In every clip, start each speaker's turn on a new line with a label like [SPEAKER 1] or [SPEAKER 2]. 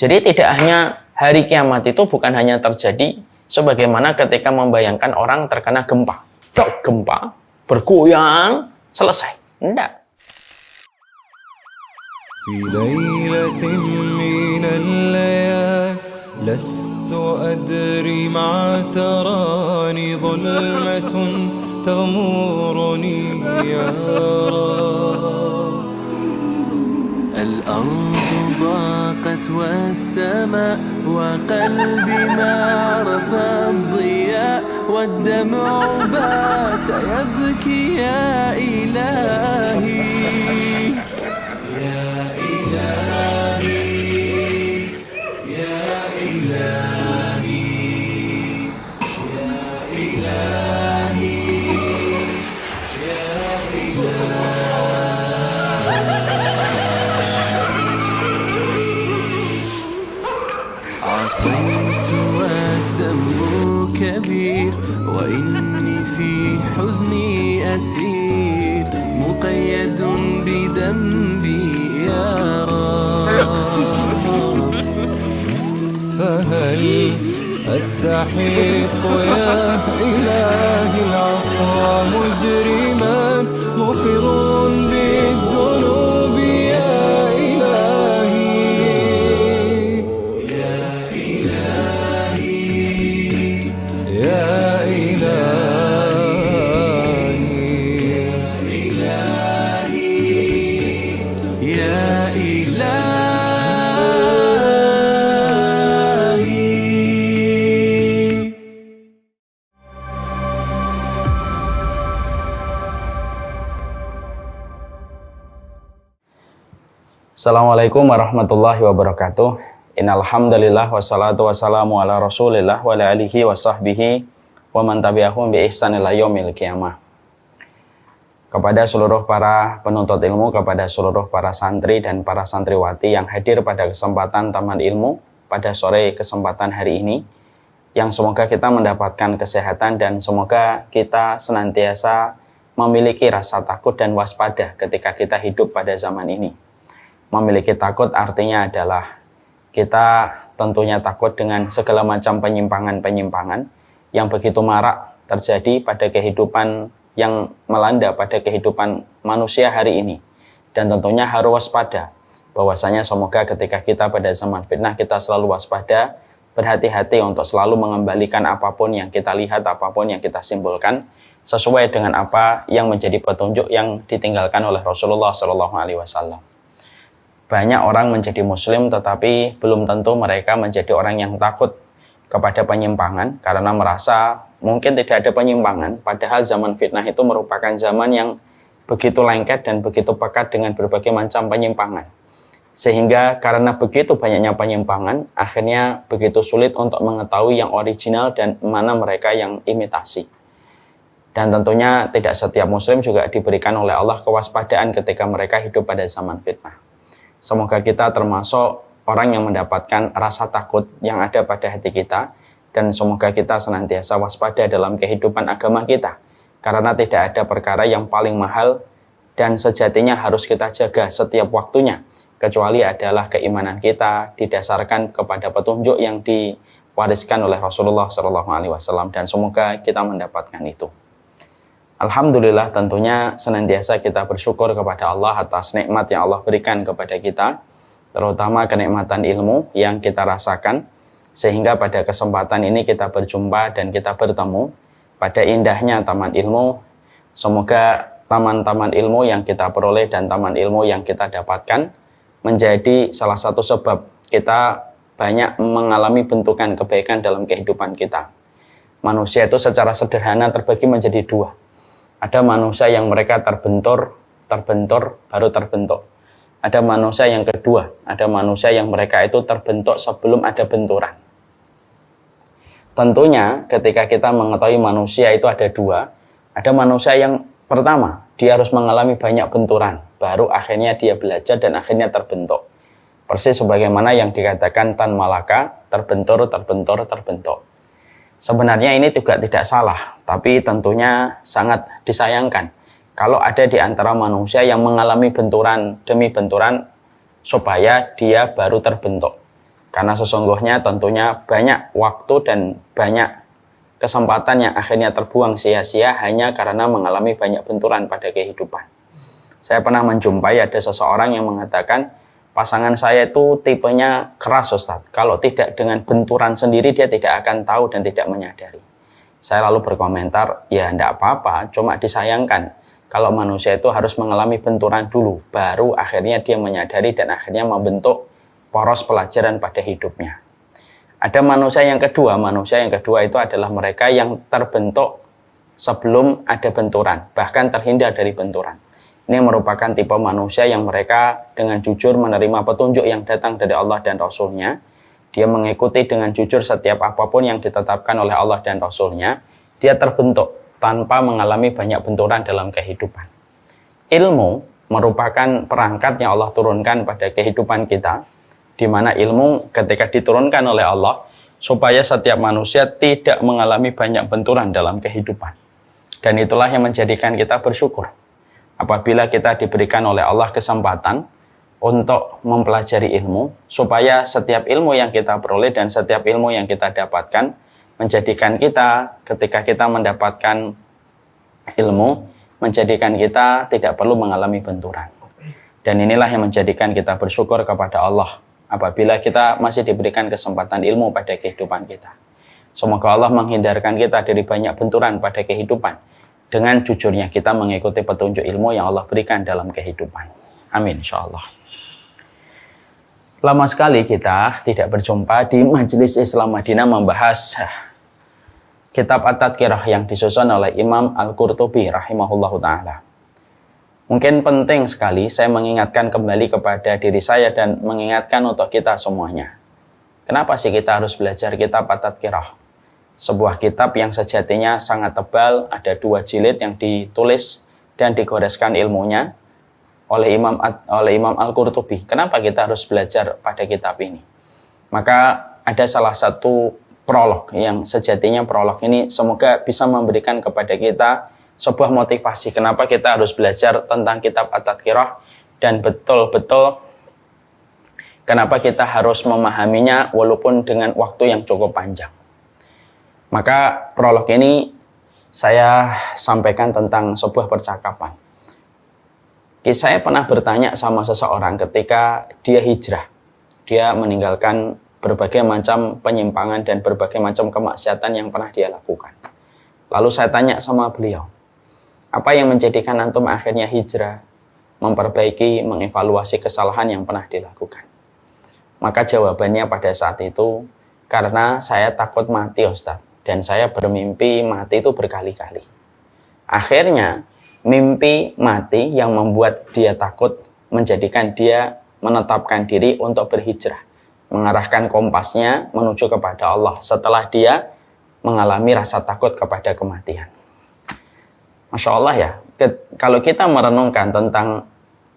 [SPEAKER 1] Jadi tidak hanya hari kiamat itu bukan hanya terjadi sebagaimana ketika membayangkan orang terkena gempa. Cok, gempa, bergoyang, selesai. Enggak.
[SPEAKER 2] في ليلة من الليال لست أدري ما تراني ظلمة تغمرني يا رب. الأرض ضاقت والسماء وقلبي ما عرف الضياء والدمع بات يبكي يا إلهي يا إلهي يا إلهي يا إلهي يا إلهي. عصيت والذنب كبير وإني في حزني أسير مقيد بذنبي يا رب. فهل أستحق يا إلهي العفو مجرما مقر بالذنوب يا إلهي يا إلهي يا
[SPEAKER 1] Assalamualaikum warahmatullahi wabarakatuh. Innal hamdalillah wassalatu wassalamu ala Rasulillah wa ala alihi wa sahbihi wa man tabi'ahum bi ihsan ila yaumil qiyamah. Kepada seluruh para penuntut ilmu, kepada seluruh para santri dan para santriwati yang hadir pada kesempatan Taman Ilmu pada sore kesempatan hari ini, yang semoga kita mendapatkan kesehatan dan semoga kita senantiasa memiliki rasa takut dan waspada ketika kita hidup pada zaman ini. Memiliki takut artinya adalah kita tentunya takut dengan segala macam penyimpangan-penyimpangan yang begitu marak terjadi pada kehidupan yang melanda pada kehidupan manusia hari ini. Dan tentunya harus waspada. Bahwasanya semoga ketika kita pada zaman fitnah kita selalu waspada, berhati-hati untuk selalu mengembalikan apapun yang kita lihat, apapun yang kita simpulkan sesuai dengan apa yang menjadi petunjuk yang ditinggalkan oleh Rasulullah SAW. Banyak orang menjadi muslim tetapi belum tentu mereka menjadi orang yang takut kepada penyimpangan karena merasa mungkin tidak ada penyimpangan, padahal zaman fitnah itu merupakan zaman yang begitu lengket dan begitu pekat dengan berbagai macam penyimpangan. Sehingga karena begitu banyaknya penyimpangan, akhirnya begitu sulit untuk mengetahui yang original dan mana mereka yang imitasi. Dan tentunya tidak setiap muslim juga diberikan oleh Allah kewaspadaan ketika mereka hidup pada zaman fitnah. Semoga kita termasuk orang yang mendapatkan rasa takut yang ada pada hati kita dan semoga kita senantiasa waspada dalam kehidupan agama kita karena tidak ada perkara yang paling mahal dan sejatinya harus kita jaga setiap waktunya kecuali adalah keimanan kita didasarkan kepada petunjuk yang diwariskan oleh Rasulullah SAW dan semoga kita mendapatkan itu. Alhamdulillah tentunya senantiasa kita bersyukur kepada Allah atas nikmat yang Allah berikan kepada kita, terutama kenikmatan ilmu yang kita rasakan, sehingga pada kesempatan ini kita berjumpa dan kita bertemu pada indahnya taman ilmu. Semoga taman-taman ilmu yang kita peroleh dan taman ilmu yang kita dapatkan menjadi salah satu sebab kita banyak mengalami bentukan kebaikan dalam kehidupan kita. Manusia itu secara sederhana terbagi menjadi dua. Ada manusia yang mereka terbentur, baru terbentuk. Ada manusia yang kedua, ada manusia yang mereka itu terbentuk sebelum ada benturan. Tentunya ketika kita mengetahui manusia itu ada dua, ada manusia yang pertama, dia harus mengalami banyak benturan, baru akhirnya dia belajar dan akhirnya terbentuk. Persis sebagaimana yang dikatakan Tan Malaka, terbentur. Sebenarnya ini juga tidak salah, tapi tentunya sangat disayangkan kalau ada di antara manusia yang mengalami benturan demi benturan supaya dia baru terbentuk. Karena sesungguhnya tentunya banyak waktu dan banyak kesempatan yang akhirnya terbuang sia-sia hanya karena mengalami banyak benturan pada kehidupan. Saya pernah menjumpai ada seseorang yang mengatakan, pasangan saya itu tipenya keras Ustaz. Kalau tidak dengan benturan sendiri dia tidak akan tahu dan tidak menyadari. Saya lalu berkomentar, ya enggak apa-apa, cuma disayangkan kalau manusia itu harus mengalami benturan dulu, baru akhirnya dia menyadari dan akhirnya membentuk poros pelajaran pada hidupnya. Ada manusia yang kedua itu adalah mereka yang terbentuk sebelum ada benturan, bahkan terhindar dari benturan. Ini merupakan tipe manusia yang mereka dengan jujur menerima petunjuk yang datang dari Allah dan Rasul-Nya. Dia mengikuti dengan jujur setiap apapun yang ditetapkan oleh Allah dan Rasul-Nya. Dia terbentuk tanpa mengalami banyak benturan dalam kehidupan. Ilmu merupakan perangkat yang Allah turunkan pada kehidupan kita, di mana ilmu ketika diturunkan oleh Allah supaya setiap manusia tidak mengalami banyak benturan dalam kehidupan. Dan itulah yang menjadikan kita bersyukur. Apabila kita diberikan oleh Allah kesempatan untuk mempelajari ilmu, supaya setiap ilmu yang kita peroleh dan setiap ilmu yang kita dapatkan menjadikan kita ketika kita mendapatkan ilmu, menjadikan kita tidak perlu mengalami benturan. Dan inilah yang menjadikan kita bersyukur kepada Allah apabila kita masih diberikan kesempatan ilmu pada kehidupan kita. Semoga Allah menghindarkan kita dari banyak benturan pada kehidupan dengan jujurnya kita mengikuti petunjuk ilmu yang Allah berikan dalam kehidupan. Amin insyaallah. Lama sekali kita tidak berjumpa di Majelis Islam Madinah membahas kitab At-Tadhkirah yang disusun oleh Imam Al-Qurtubi rahimahullahu ta'ala. Mungkin penting sekali saya mengingatkan kembali kepada diri saya dan mengingatkan untuk kita semuanya. Kenapa sih kita harus belajar kitab At-Tadhkirah? Sebuah kitab yang sejatinya sangat tebal, ada 2 jilid yang ditulis dan digoreskan ilmunya oleh Imam Al-Qurtubi. Kenapa kita harus belajar pada kitab ini? Maka ada salah satu prolog yang sejatinya prolog ini semoga bisa memberikan kepada kita sebuah motivasi kenapa kita harus belajar tentang kitab At-Tadhkirah dan betul-betul kenapa kita harus memahaminya walaupun dengan waktu yang cukup panjang. Maka prolog ini saya sampaikan tentang sebuah percakapan. Saya pernah bertanya sama seseorang ketika dia hijrah. Dia meninggalkan berbagai macam penyimpangan dan berbagai macam kemaksiatan yang pernah dia lakukan. Lalu saya tanya sama beliau, apa yang menjadikan antum akhirnya hijrah, memperbaiki, mengevaluasi kesalahan yang pernah dilakukan? Maka jawabannya pada saat itu, karena saya takut mati Ustaz, dan saya bermimpi mati itu berkali-kali. Akhirnya, mimpi mati yang membuat dia takut menjadikan dia menetapkan diri untuk berhijrah, mengarahkan kompasnya menuju kepada Allah setelah dia mengalami rasa takut kepada kematian. Masya Allah ya, kalau kita merenungkan tentang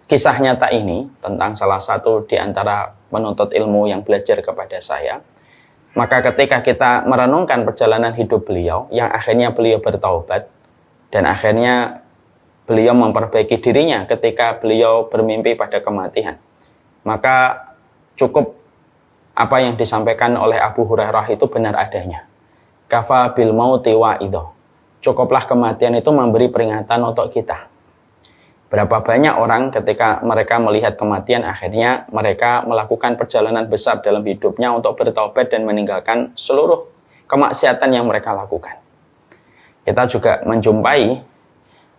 [SPEAKER 1] kisah nyata ini, tentang salah satu di antara penuntut ilmu yang belajar kepada saya, maka ketika kita merenungkan perjalanan hidup beliau, yang akhirnya beliau bertaubat, dan akhirnya beliau memperbaiki dirinya ketika beliau bermimpi pada kematian, maka cukup apa yang disampaikan oleh Abu Hurairah itu benar adanya. Kafa bil mauti wa'idho. Cukuplah kematian itu memberi peringatan untuk kita. Berapa banyak orang ketika mereka melihat kematian, akhirnya mereka melakukan perjalanan besar dalam hidupnya untuk bertaubat dan meninggalkan seluruh kemaksiatan yang mereka lakukan. Kita juga menjumpai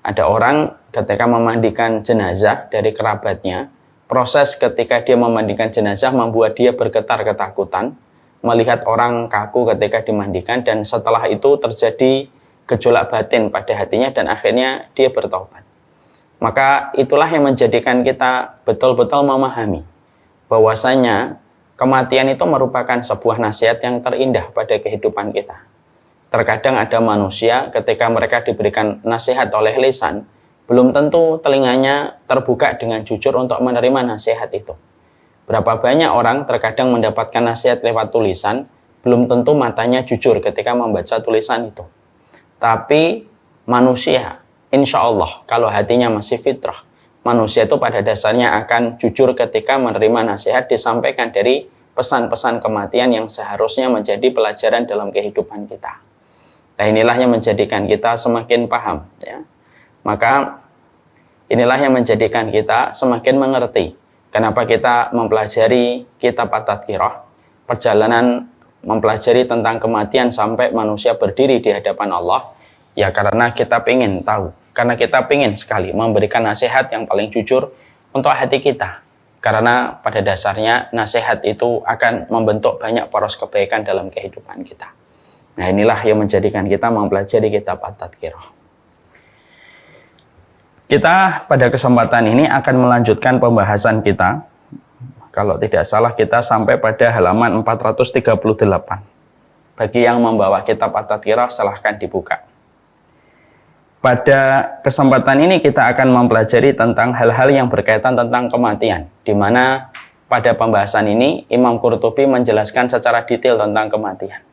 [SPEAKER 1] ada orang ketika memandikan jenazah dari kerabatnya, proses ketika dia memandikan jenazah membuat dia bergetar ketakutan, melihat orang kaku ketika dimandikan, dan setelah itu terjadi gejolak batin pada hatinya dan akhirnya dia bertaubat. Maka itulah yang menjadikan kita betul-betul memahami bahwasanya kematian itu merupakan sebuah nasihat yang terindah pada kehidupan kita. Terkadang ada manusia ketika mereka diberikan nasihat oleh lisan, belum tentu telinganya terbuka dengan jujur untuk menerima nasihat itu. Berapa banyak orang terkadang mendapatkan nasihat lewat tulisan, belum tentu matanya jujur ketika membaca tulisan itu. Tapi manusia, insya Allah, kalau hatinya masih fitrah, manusia itu pada dasarnya akan jujur ketika menerima nasihat disampaikan dari pesan-pesan kematian yang seharusnya menjadi pelajaran dalam kehidupan kita. Nah, inilah yang menjadikan kita semakin paham, ya. Maka inilah yang menjadikan kita semakin mengerti kenapa kita mempelajari kitab At-Tadhkirah, perjalanan mempelajari tentang kematian sampai manusia berdiri di hadapan Allah. Ya karena kita ingin tahu, karena kita ingin sekali memberikan nasihat yang paling jujur untuk hati kita. Karena pada dasarnya nasihat itu akan membentuk banyak poros kebaikan dalam kehidupan kita. Nah, inilah yang menjadikan kita mempelajari kitab At-Tadhkirah. Kita pada kesempatan ini akan melanjutkan pembahasan kita. Kalau tidak salah kita sampai pada halaman 438. Bagi yang membawa kitab At-Tadhkirah silahkan dibuka. Pada kesempatan ini kita akan mempelajari tentang hal-hal yang berkaitan tentang kematian, di mana pada pembahasan ini Imam Qurtubi menjelaskan secara detail tentang kematian.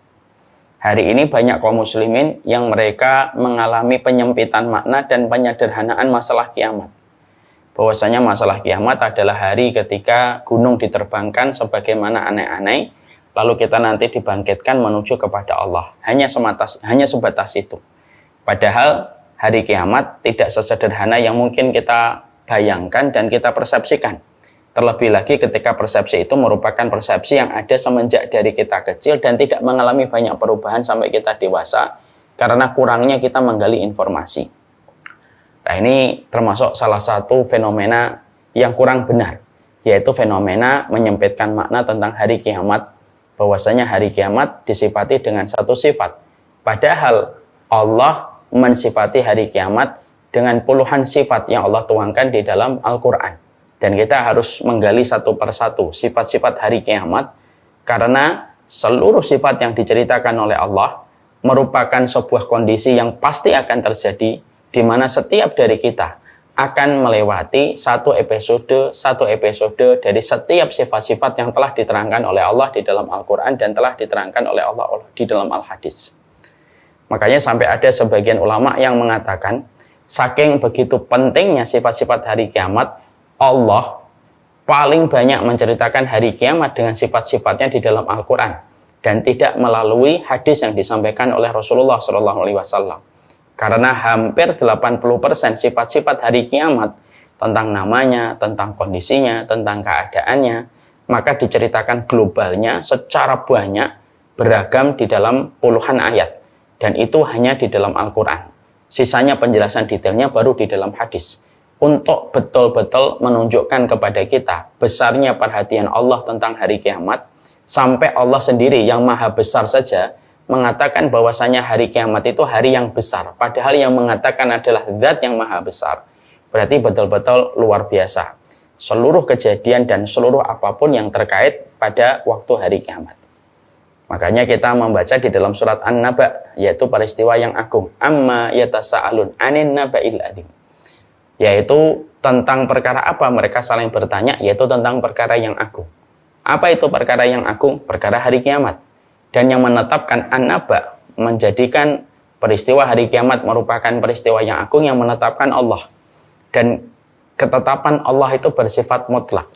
[SPEAKER 1] Hari ini banyak kaum muslimin yang mereka mengalami penyempitan makna dan penyederhanaan masalah kiamat. Bahwasanya masalah kiamat adalah hari ketika gunung diterbangkan sebagaimana aneh-aneh, lalu kita nanti dibangkitkan menuju kepada Allah. Hanya sebatas itu. Padahal hari kiamat tidak sesederhana yang mungkin kita bayangkan dan kita persepsikan. Terlebih lagi ketika persepsi itu merupakan persepsi yang ada semenjak dari kita kecil dan tidak mengalami banyak perubahan sampai kita dewasa karena kurangnya kita menggali informasi. Nah, ini termasuk salah satu fenomena yang kurang benar, yaitu fenomena menyempitkan makna tentang hari kiamat, bahwasanya hari kiamat disifati dengan satu sifat. Padahal Allah mensifati hari kiamat dengan puluhan sifat yang Allah tuangkan di dalam Al-Quran. Dan kita harus menggali satu persatu sifat-sifat hari kiamat, karena seluruh sifat yang diceritakan oleh Allah merupakan sebuah kondisi yang pasti akan terjadi, di mana setiap dari kita akan melewati satu episode dari setiap sifat-sifat yang telah diterangkan oleh Allah di dalam Al-Quran dan telah diterangkan oleh Allah di dalam Al-Hadis. Makanya sampai ada sebagian ulama yang mengatakan, saking begitu pentingnya sifat-sifat hari kiamat, Allah paling banyak menceritakan hari kiamat dengan sifat-sifatnya di dalam Al-Quran dan tidak melalui hadis yang disampaikan oleh Rasulullah SAW. Karena hampir 80% sifat-sifat hari kiamat tentang namanya, tentang kondisinya, tentang keadaannya, maka diceritakan globalnya secara banyak, beragam di dalam puluhan ayat. Dan itu hanya di dalam Al-Quran. Sisanya penjelasan detailnya baru di dalam hadis. Untuk betul-betul menunjukkan kepada kita besarnya perhatian Allah tentang hari kiamat, sampai Allah sendiri yang maha besar saja mengatakan bahwasanya hari kiamat itu hari yang besar. Padahal yang mengatakan adalah zat yang maha besar. Berarti betul-betul luar biasa. Seluruh kejadian dan seluruh apapun yang terkait pada waktu hari kiamat. Makanya kita membaca di dalam surat An-Naba, yaitu peristiwa yang agung. Amma yatasa'alun anin naba'il adzim. Yaitu tentang perkara apa mereka saling bertanya, yaitu tentang perkara yang agung. Apa itu perkara yang agung? Perkara hari kiamat. Dan yang menetapkan An-Naba, menjadikan peristiwa hari kiamat merupakan peristiwa yang agung yang menetapkan Allah. Dan ketetapan Allah itu bersifat mutlak.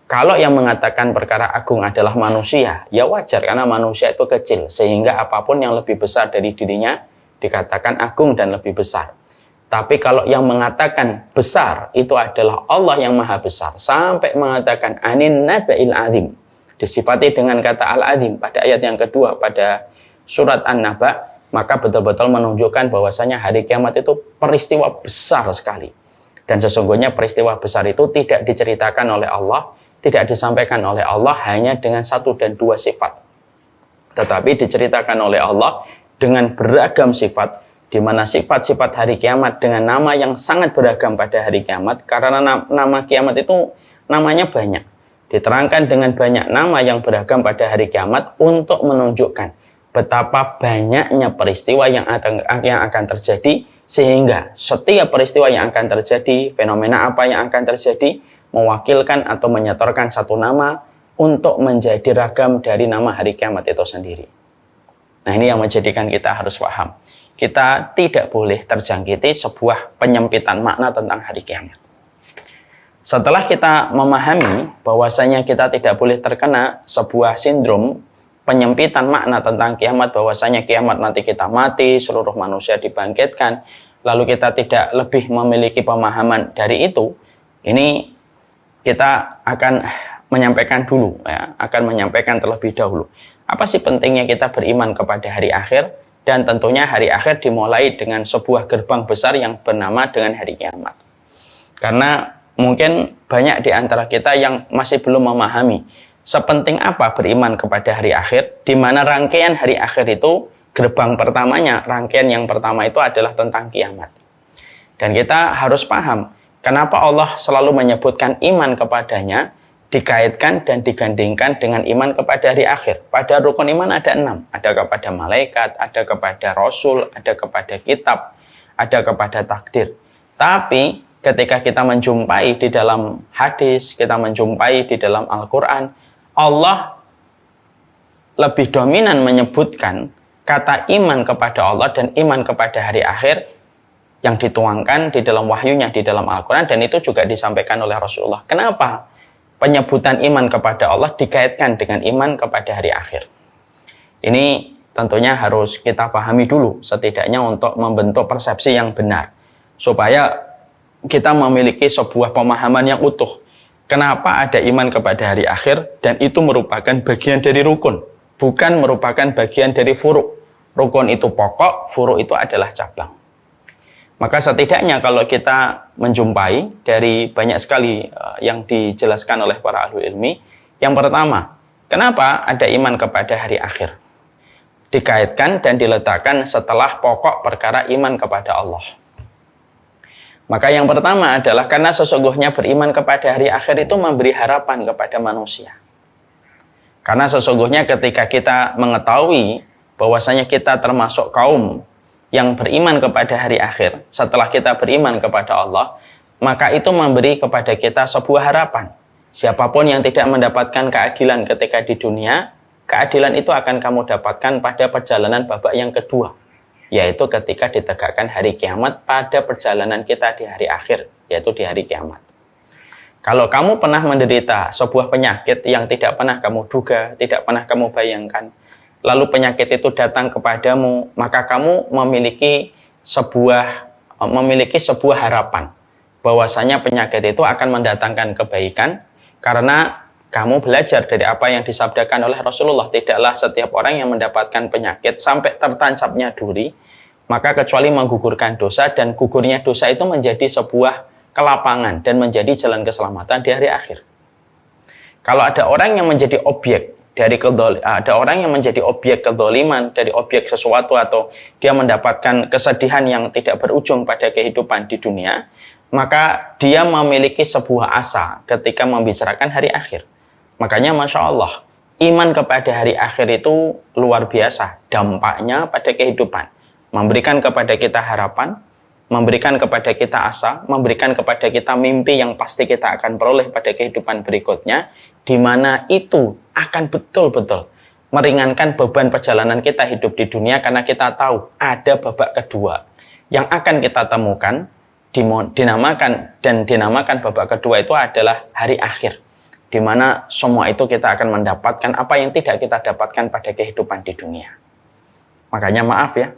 [SPEAKER 1] Kalau yang mengatakan perkara agung adalah manusia, ya wajar karena manusia itu kecil, sehingga apapun yang lebih besar dari dirinya dikatakan agung dan lebih besar. Tapi kalau yang mengatakan besar itu adalah Allah yang maha besar, sampai mengatakan anin naba'il azim, disifati dengan kata al-azim pada ayat yang kedua pada surat An-Naba, maka betul-betul menunjukkan bahwasanya hari kiamat itu peristiwa besar sekali. Dan sesungguhnya peristiwa besar itu tidak diceritakan oleh Allah, tidak disampaikan oleh Allah hanya dengan satu dan dua sifat, tetapi diceritakan oleh Allah dengan beragam sifat, di mana sifat-sifat hari kiamat dengan nama yang sangat beragam pada hari kiamat, karena nama kiamat itu namanya banyak, diterangkan dengan banyak nama yang beragam pada hari kiamat untuk menunjukkan betapa banyaknya peristiwa yang akan terjadi, sehingga setiap peristiwa yang akan terjadi, fenomena apa yang akan terjadi, mewakilkan atau menyetorkan satu nama untuk menjadi ragam dari nama hari kiamat itu sendiri. Nah, ini yang menjadikan kita harus paham. Kita tidak boleh terjangkiti sebuah penyempitan makna tentang hari kiamat. Setelah kita memahami bahwasanya kita tidak boleh terkena sebuah sindrom penyempitan makna tentang kiamat, bahwasanya kiamat nanti kita mati, seluruh manusia dibangkitkan, lalu kita tidak lebih memiliki pemahaman dari itu, ini kita akan menyampaikan dulu, ya, akan menyampaikan terlebih dahulu. Apa sih pentingnya kita beriman kepada hari akhir? Dan tentunya hari akhir dimulai dengan sebuah gerbang besar yang bernama dengan hari kiamat. Karena mungkin banyak di antara kita yang masih belum memahami sepenting apa beriman kepada hari akhir, di mana rangkaian hari akhir itu gerbang pertamanya, rangkaian yang pertama itu adalah tentang kiamat. Dan kita harus paham kenapa Allah selalu menyebutkan iman kepadanya dikaitkan dan digandingkan dengan iman kepada hari akhir. Pada rukun iman ada 6, ada kepada malaikat, ada kepada rasul, ada kepada kitab, ada kepada takdir. Tapi ketika kita menjumpai di dalam hadis, kita menjumpai di dalam Al-Quran, Allah lebih dominan menyebutkan kata iman kepada Allah dan iman kepada hari akhir yang dituangkan di dalam wahyunya, di dalam Al-Quran, dan itu juga disampaikan oleh Rasulullah. Kenapa penyebutan iman kepada Allah dikaitkan dengan iman kepada hari akhir? Ini tentunya harus kita pahami dulu, setidaknya untuk membentuk persepsi yang benar, supaya kita memiliki sebuah pemahaman yang utuh. Kenapa ada iman kepada hari akhir, dan itu merupakan bagian dari rukun, bukan merupakan bagian dari furu'. Rukun itu pokok, furu' itu adalah cabang. Maka setidaknya kalau kita menjumpai dari banyak sekali yang dijelaskan oleh para ahli ilmi, yang pertama, kenapa ada iman kepada hari akhir? Dikaitkan dan diletakkan setelah pokok perkara iman kepada Allah. Maka yang pertama adalah karena sesungguhnya beriman kepada hari akhir itu memberi harapan kepada manusia. Karena sesungguhnya ketika kita mengetahui bahwasanya kita termasuk kaum yang beriman kepada hari akhir, setelah kita beriman kepada Allah, maka itu memberi kepada kita sebuah harapan. Siapapun yang tidak mendapatkan keadilan ketika di dunia, keadilan itu akan kamu dapatkan pada perjalanan babak yang kedua, yaitu ketika ditegakkan hari kiamat pada perjalanan kita di hari akhir, yaitu di hari kiamat. Kalau kamu pernah menderita sebuah penyakit yang tidak pernah kamu duga, tidak pernah kamu bayangkan, lalu penyakit itu datang kepadamu, maka kamu memiliki sebuah harapan bahwasanya penyakit itu akan mendatangkan kebaikan, karena kamu belajar dari apa yang disabdakan oleh Rasulullah. Tidaklah setiap orang yang mendapatkan penyakit sampai tertancapnya duri, maka kecuali menggugurkan dosa, dan gugurnya dosa itu menjadi sebuah kelapangan dan menjadi jalan keselamatan di hari akhir. Kalau ada orang yang menjadi objek kezaliman, dari objek sesuatu, atau dia mendapatkan kesedihan yang tidak berujung pada kehidupan di dunia, maka dia memiliki sebuah asa ketika membicarakan hari akhir. Makanya Masya Allah, iman kepada hari akhir itu luar biasa dampaknya pada kehidupan. Memberikan kepada kita harapan, memberikan kepada kita asa, memberikan kepada kita mimpi yang pasti kita akan peroleh pada kehidupan berikutnya, di mana itu akan betul-betul meringankan beban perjalanan kita hidup di dunia, karena kita tahu ada babak kedua yang akan kita temukan, dinamakan babak kedua itu adalah hari akhir, di mana semua itu kita akan mendapatkan apa yang tidak kita dapatkan pada kehidupan di dunia. Makanya maaf ya,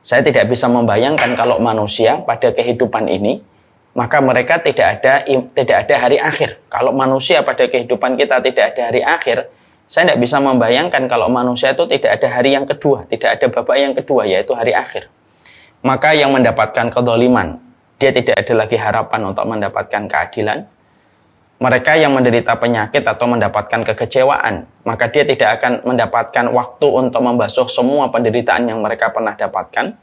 [SPEAKER 1] saya tidak bisa membayangkan kalau manusia pada kehidupan ini, maka mereka tidak ada hari akhir. Kalau manusia pada kehidupan kita tidak ada hari akhir, saya tidak bisa membayangkan kalau manusia itu tidak ada hari yang kedua, tidak ada babak yang kedua, yaitu hari akhir. Maka yang mendapatkan kezaliman, dia tidak ada lagi harapan untuk mendapatkan keadilan. Mereka yang menderita penyakit atau mendapatkan kekecewaan, maka dia tidak akan mendapatkan waktu untuk membasuh semua penderitaan yang mereka pernah dapatkan.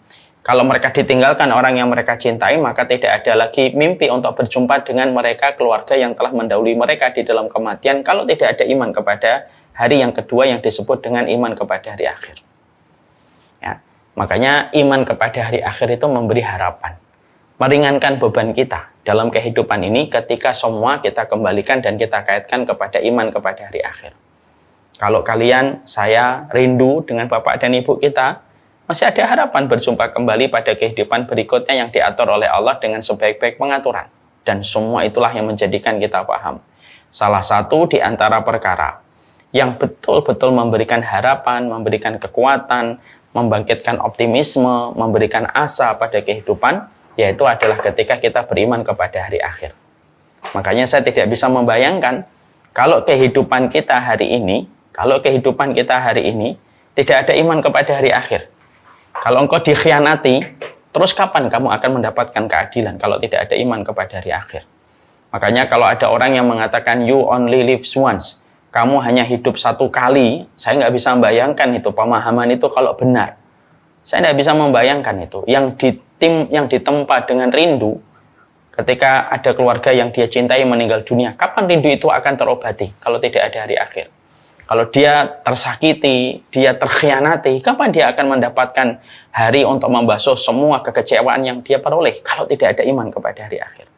[SPEAKER 1] Kalau mereka ditinggalkan orang yang mereka cintai, maka tidak ada lagi mimpi untuk berjumpa dengan mereka, keluarga yang telah mendahului mereka di dalam kematian, kalau tidak ada iman kepada hari yang kedua yang disebut dengan iman kepada hari akhir. Ya, makanya iman kepada hari akhir itu memberi harapan, meringankan beban kita dalam kehidupan ini ketika semua kita kembalikan dan kita kaitkan kepada iman kepada hari akhir. Kalau kalian, saya rindu dengan bapak dan ibu kita, masih ada harapan berjumpa kembali pada kehidupan berikutnya yang diatur oleh Allah dengan sebaik-baik pengaturan. Dan semua itulah yang menjadikan kita paham. Salah satu di antara perkara yang betul-betul memberikan harapan, memberikan kekuatan, membangkitkan optimisme, memberikan asa pada kehidupan, yaitu adalah ketika kita beriman kepada hari akhir. Makanya saya tidak bisa membayangkan kalau kehidupan kita hari ini tidak ada iman kepada hari akhir. Kalau engkau dikhianati, terus kapan kamu akan mendapatkan keadilan kalau tidak ada iman kepada hari akhir? Makanya kalau ada orang yang mengatakan you only live once, kamu hanya hidup satu kali, saya nggak bisa membayangkan itu pemahaman itu kalau benar. Saya nggak bisa membayangkan itu. Yang ditempa dengan rindu, ketika ada keluarga yang dia cintai meninggal dunia, kapan rindu itu akan terobati kalau tidak ada hari akhir? Kalau dia tersakiti, dia terkhianati, kapan dia akan mendapatkan hari untuk membasuh semua kekecewaan yang dia peroleh kalau tidak ada iman kepada hari akhir?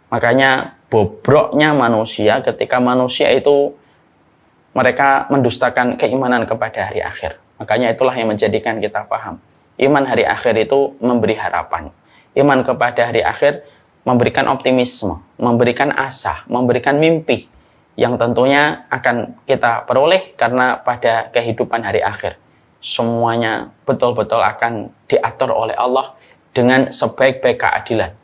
[SPEAKER 1] Makanya bobroknya manusia ketika manusia itu mereka mendustakan keimanan kepada hari akhir. Makanya itulah yang menjadikan kita paham. Iman hari akhir itu memberi harapan. Iman kepada hari akhir memberikan optimisme, memberikan asa, memberikan mimpi yang tentunya akan kita peroleh karena pada kehidupan hari akhir semuanya betul-betul akan diatur oleh Allah dengan sebaik-baik keadilan.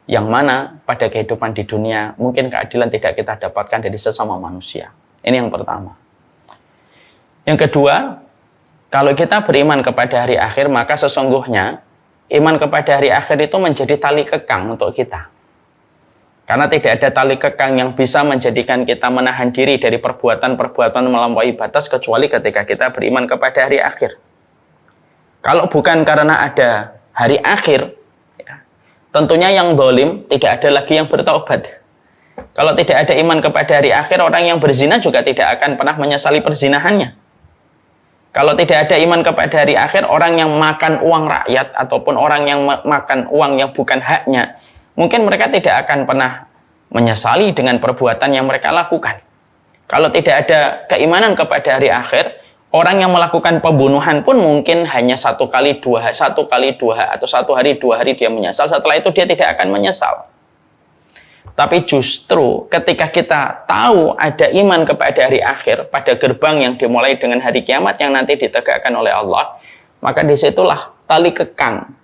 [SPEAKER 1] Yang mana pada kehidupan di dunia mungkin keadilan tidak kita dapatkan dari sesama manusia. Ini yang pertama. Yang kedua, kalau kita beriman kepada hari akhir, maka sesungguhnya iman kepada hari akhir itu menjadi tali kekang untuk kita. Karena tidak ada tali kekang yang bisa menjadikan kita menahan diri dari perbuatan-perbuatan melampaui batas kecuali ketika kita beriman kepada hari akhir. Kalau bukan karena ada hari akhir, ya, tentunya yang zalim tidak ada lagi yang bertaubat. Kalau tidak ada iman kepada hari akhir, orang yang berzina juga tidak akan pernah menyesali perzinahannya. Kalau tidak ada iman kepada hari akhir, orang yang makan uang rakyat ataupun orang yang makan uang yang bukan haknya, mungkin mereka tidak akan pernah menyesali dengan perbuatan yang mereka lakukan. Kalau tidak ada keimanan kepada hari akhir, orang yang melakukan pembunuhan pun mungkin hanya satu kali dua atau 1 hari 2 hari dia menyesal, setelah itu dia tidak akan menyesal. Tapi justru ketika kita tahu ada iman kepada hari akhir, pada gerbang yang dimulai dengan hari kiamat yang nanti ditegakkan oleh Allah, maka disitulah tali kekang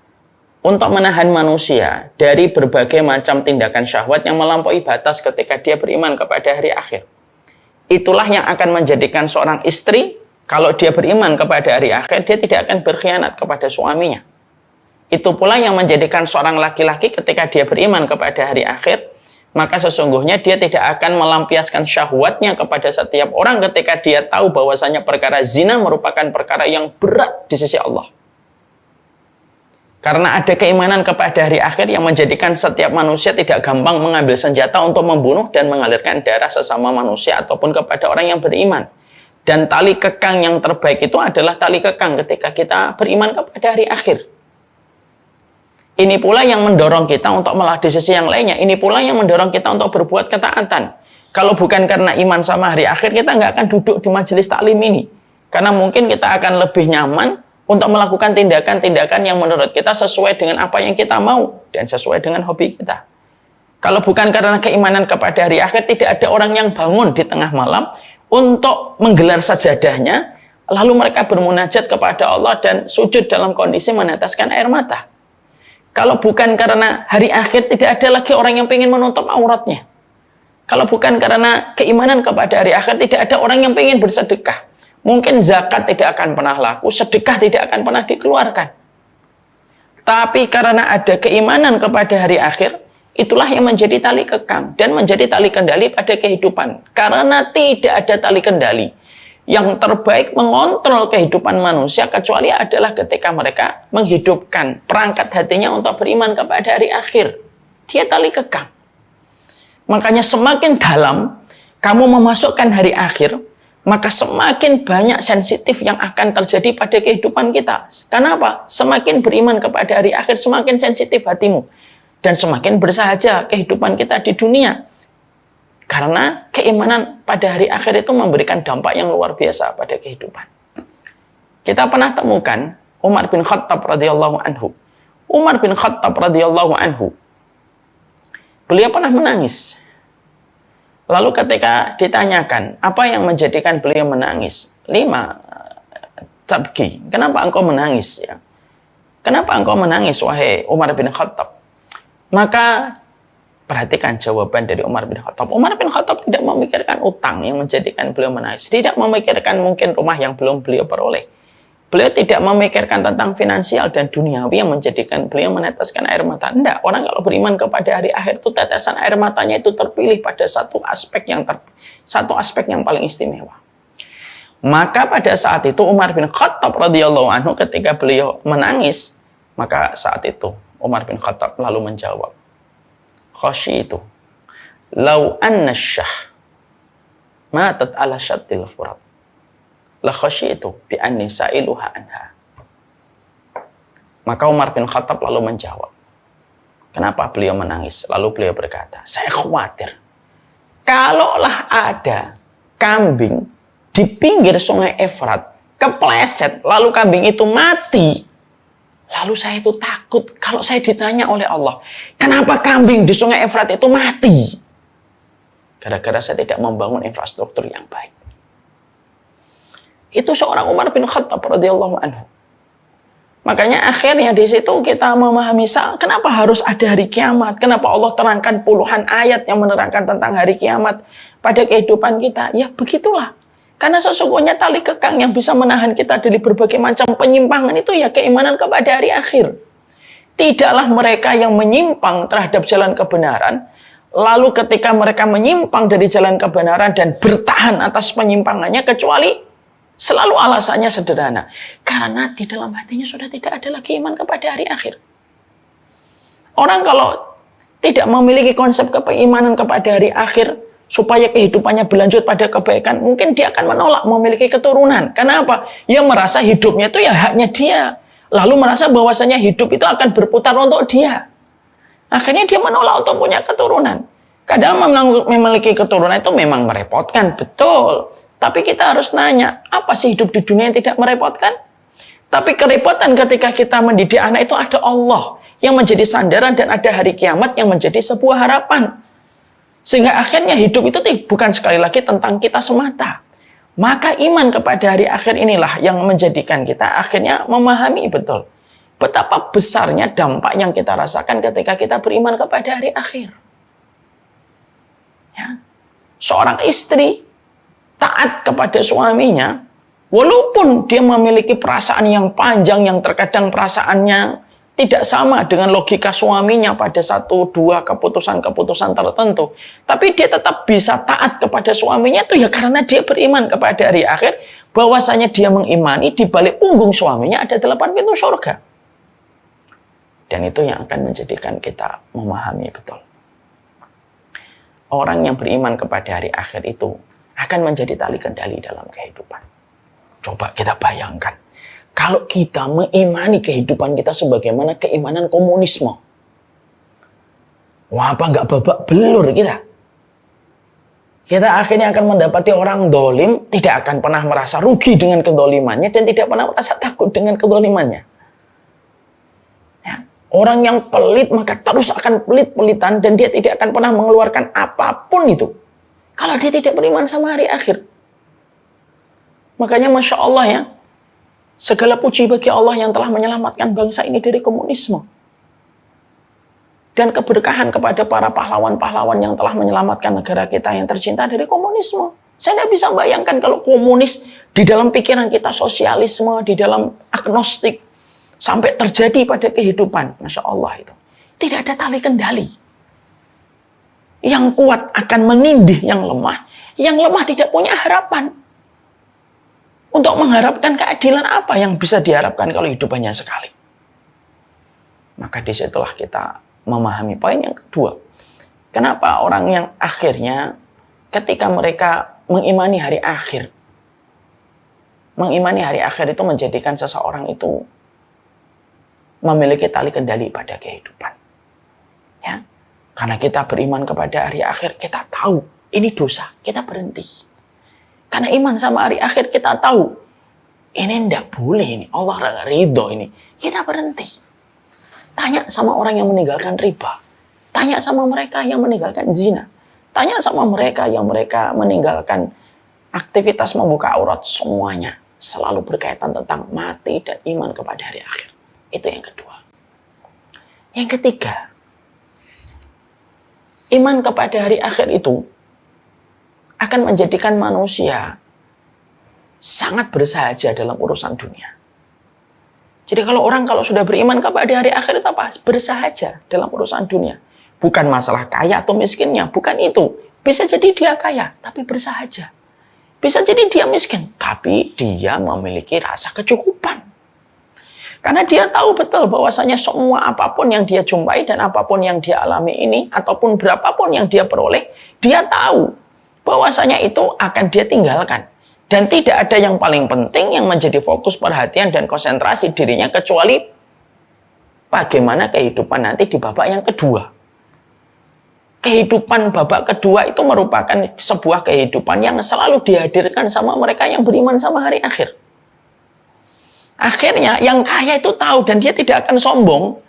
[SPEAKER 1] untuk menahan manusia dari berbagai macam tindakan syahwat yang melampaui batas ketika dia beriman kepada hari akhir. Itulah yang akan menjadikan seorang istri, kalau dia beriman kepada hari akhir, dia tidak akan berkhianat kepada suaminya. Itu pula yang menjadikan seorang laki-laki ketika dia beriman kepada hari akhir, maka sesungguhnya dia tidak akan melampiaskan syahwatnya kepada setiap orang ketika dia tahu bahwasanya perkara zina merupakan perkara yang berat di sisi Allah. Karena ada keimanan kepada hari akhir yang menjadikan setiap manusia tidak gampang mengambil senjata untuk membunuh dan mengalirkan darah sesama manusia ataupun kepada orang yang beriman. Dan tali kekang yang terbaik itu adalah tali kekang ketika kita beriman kepada hari akhir. Ini pula yang mendorong kita untuk di sisi yang lainnya. Ini pula yang mendorong kita untuk berbuat ketaatan. Kalau bukan karena iman sama hari akhir, kita nggak akan duduk di majelis taklim ini. Karena mungkin kita akan lebih nyaman untuk melakukan tindakan-tindakan yang menurut kita sesuai dengan apa yang kita mau dan sesuai dengan hobi kita. Kalau bukan karena keimanan kepada hari akhir, tidak ada orang yang bangun di tengah malam untuk menggelar sajadahnya, lalu mereka bermunajat kepada Allah dan sujud dalam kondisi meneteskan air mata. Kalau bukan karena hari akhir, tidak ada lagi orang yang ingin menutup auratnya. Kalau bukan karena keimanan kepada hari akhir, tidak ada orang yang ingin bersedekah. Mungkin zakat tidak akan pernah laku, sedekah tidak akan pernah dikeluarkan. Tapi karena ada keimanan kepada hari akhir, itulah yang menjadi tali kekang dan menjadi tali kendali pada kehidupan. Karena tidak ada tali kendali yang terbaik mengontrol kehidupan manusia kecuali adalah ketika mereka menghidupkan perangkat hatinya untuk beriman kepada hari akhir. Dia tali kekang. Makanya semakin dalam kamu memasukkan hari akhir, maka semakin banyak sensitif yang akan terjadi pada kehidupan kita. Kenapa? Semakin beriman kepada hari akhir, semakin sensitif hatimu. Dan semakin bersahaja kehidupan kita di dunia. Karena keimanan pada hari akhir itu memberikan dampak yang luar biasa pada kehidupan. Kita pernah temukan Umar bin Khattab radhiyallahu anhu. Umar bin Khattab radhiyallahu anhu Beliau pernah menangis. Lalu ketika ditanyakan, apa yang menjadikan beliau menangis? 5, tabki. Kenapa engkau menangis? Ya? Kenapa engkau menangis, wahai Umar bin Khattab? Maka perhatikan jawaban dari Umar bin Khattab. Umar bin Khattab tidak memikirkan utang yang menjadikan beliau menangis. Tidak memikirkan mungkin rumah yang belum beliau peroleh. Beliau tidak memikirkan tentang finansial dan duniawi yang menjadikan beliau meneteskan air mata. Tidak. Orang kalau beriman kepada hari akhir itu tetesan air matanya itu terpilih pada satu aspek yang paling istimewa. Maka pada saat itu Umar bin Khattab radhiyallahu anhu ketika beliau menangis, maka saat itu Umar bin Khattab lalu menjawab, khasyitu law anna syah matat ala syattil furat la khasyitu bi anni sa'iluha anha. Maka Umar bin Khattab lalu menjawab, kenapa beliau menangis? Lalu beliau berkata, saya khawatir kalaulah ada kambing di pinggir sungai Efrat kepleset lalu kambing itu mati, lalu saya itu takut kalau saya ditanya oleh Allah, kenapa kambing di sungai Efrat itu mati? Gara-gara saya tidak membangun infrastruktur yang baik. Itu seorang Umar bin Khattab radhiyallahu anhu. Makanya akhirnya di situ kita memahami kenapa harus ada hari kiamat, kenapa Allah terangkan puluhan ayat yang menerangkan tentang hari kiamat pada kehidupan kita. Ya begitulah. Karena sesungguhnya tali kekang yang bisa menahan kita dari berbagai macam penyimpangan itu ya keimanan kepada hari akhir. Tidaklah mereka yang menyimpang terhadap jalan kebenaran, lalu ketika mereka menyimpang dari jalan kebenaran dan bertahan atas penyimpangannya, kecuali selalu alasannya sederhana. Karena di dalam hatinya sudah tidak ada lagi iman kepada hari akhir. Orang kalau tidak memiliki konsep keimanan kepada hari akhir, supaya kehidupannya berlanjut pada kebaikan, mungkin dia akan menolak memiliki keturunan. Karena apa? Dia merasa hidupnya itu ya haknya dia. Lalu merasa bahwasanya hidup itu akan berputar untuk dia. Akhirnya dia menolak untuk punya keturunan. Kadang memiliki keturunan itu memang merepotkan, betul. Tapi kita harus nanya, apa sih hidup di dunia yang tidak merepotkan? Tapi kerepotan ketika kita mendidik anak itu ada Allah yang menjadi sandaran dan ada hari kiamat yang menjadi sebuah harapan. Sehingga akhirnya hidup itu bukan sekali lagi tentang kita semata. Maka iman kepada hari akhir inilah yang menjadikan kita akhirnya memahami betul betapa besarnya dampak yang kita rasakan ketika kita beriman kepada hari akhir. Ya. Seorang istri taat kepada suaminya, walaupun dia memiliki perasaan yang panjang, yang terkadang perasaannya tidak sama dengan logika suaminya pada 1-2 keputusan-keputusan tertentu, tapi dia tetap bisa taat kepada suaminya itu ya karena dia beriman kepada hari akhir, bahwasanya dia mengimani di balik punggung suaminya ada 8 pintu surga. Dan itu yang akan menjadikan kita memahami betul. Orang yang beriman kepada hari akhir itu akan menjadi tali kendali dalam kehidupan. Coba kita bayangkan, kalau kita mengimani kehidupan kita sebagaimana keimanan komunisme. Wah, apa nggak babak belur kita? Kita akhirnya akan mendapati orang dolim, tidak akan pernah merasa rugi dengan kedolimannya, dan tidak pernah merasa takut dengan kedolimannya. Ya. Orang yang pelit, maka terus akan pelit-pelitan, dan dia tidak akan pernah mengeluarkan apapun itu kalau dia tidak beriman sama hari akhir. Makanya Masya Allah ya, segala puji bagi Allah yang telah menyelamatkan bangsa ini dari komunisme. Dan keberkahan kepada para pahlawan-pahlawan yang telah menyelamatkan negara kita yang tercinta dari komunisme. Saya tidak bisa bayangkan kalau komunis di dalam pikiran kita, sosialisme, di dalam agnostik, sampai terjadi pada kehidupan. Masya Allah itu. Tidak ada tali kendali. Yang kuat akan menindih yang lemah. Yang lemah tidak punya harapan. Untuk mengharapkan keadilan apa yang bisa diharapkan kalau hidup hanya sekali. Maka disitulah kita memahami poin yang kedua. Kenapa orang yang akhirnya ketika mereka mengimani hari akhir. Mengimani hari akhir itu menjadikan seseorang itu memiliki tali kendali pada kehidupan. Ya. Karena kita beriman kepada hari akhir, kita tahu ini dosa, kita berhenti. Karena iman sama hari akhir, kita tahu ini tidak boleh, ini Allah nggak ridho ini, kita berhenti. Tanya sama orang yang meninggalkan riba, Tanya sama mereka yang meninggalkan zina. Tanya sama mereka yang mereka meninggalkan aktivitas membuka aurat. Semuanya selalu berkaitan tentang mati dan iman kepada hari akhir. Itu yang kedua. Yang ketiga, iman kepada hari akhir itu akan menjadikan manusia sangat bersahaja dalam urusan dunia. Jadi kalau sudah beriman kepada hari akhir itu apa? Bersahaja dalam urusan dunia. Bukan masalah kaya atau miskinnya, bukan itu. Bisa jadi dia kaya, tapi bersahaja. Bisa jadi dia miskin, tapi dia memiliki rasa kecukupan. Karena dia tahu betul bahwasanya semua apapun yang dia jumpai dan apapun yang dia alami ini, ataupun berapapun yang dia peroleh, dia tahu bahwasanya itu akan dia tinggalkan. Dan tidak ada yang paling penting yang menjadi fokus perhatian dan konsentrasi dirinya kecuali bagaimana kehidupan nanti di babak yang kedua. Kehidupan babak kedua itu merupakan sebuah kehidupan yang selalu dihadirkan sama mereka yang beriman sama hari akhir. Akhirnya yang kaya itu tahu dan dia tidak akan sombong.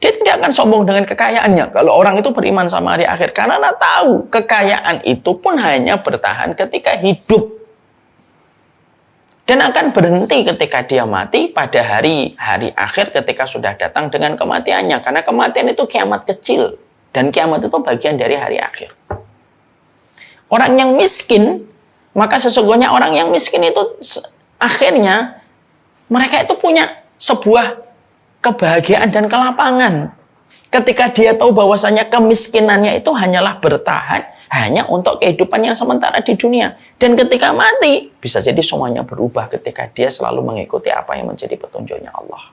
[SPEAKER 1] Dia tidak akan sombong dengan kekayaannya kalau orang itu beriman sama hari akhir. Karena tahu kekayaan itu pun hanya bertahan ketika hidup. Dan akan berhenti ketika dia mati pada hari akhir ketika sudah datang dengan kematiannya. Karena kematian itu kiamat kecil. Dan kiamat itu bagian dari hari akhir. Orang yang miskin, maka sesungguhnya orang yang miskin itu akhirnya mereka itu punya sebuah kebahagiaan dan kelapangan. Ketika dia tahu bahwasanya kemiskinannya itu hanyalah bertahan hanya untuk kehidupan yang sementara di dunia. Dan ketika mati, bisa jadi semuanya berubah ketika dia selalu mengikuti apa yang menjadi petunjuknya Allah.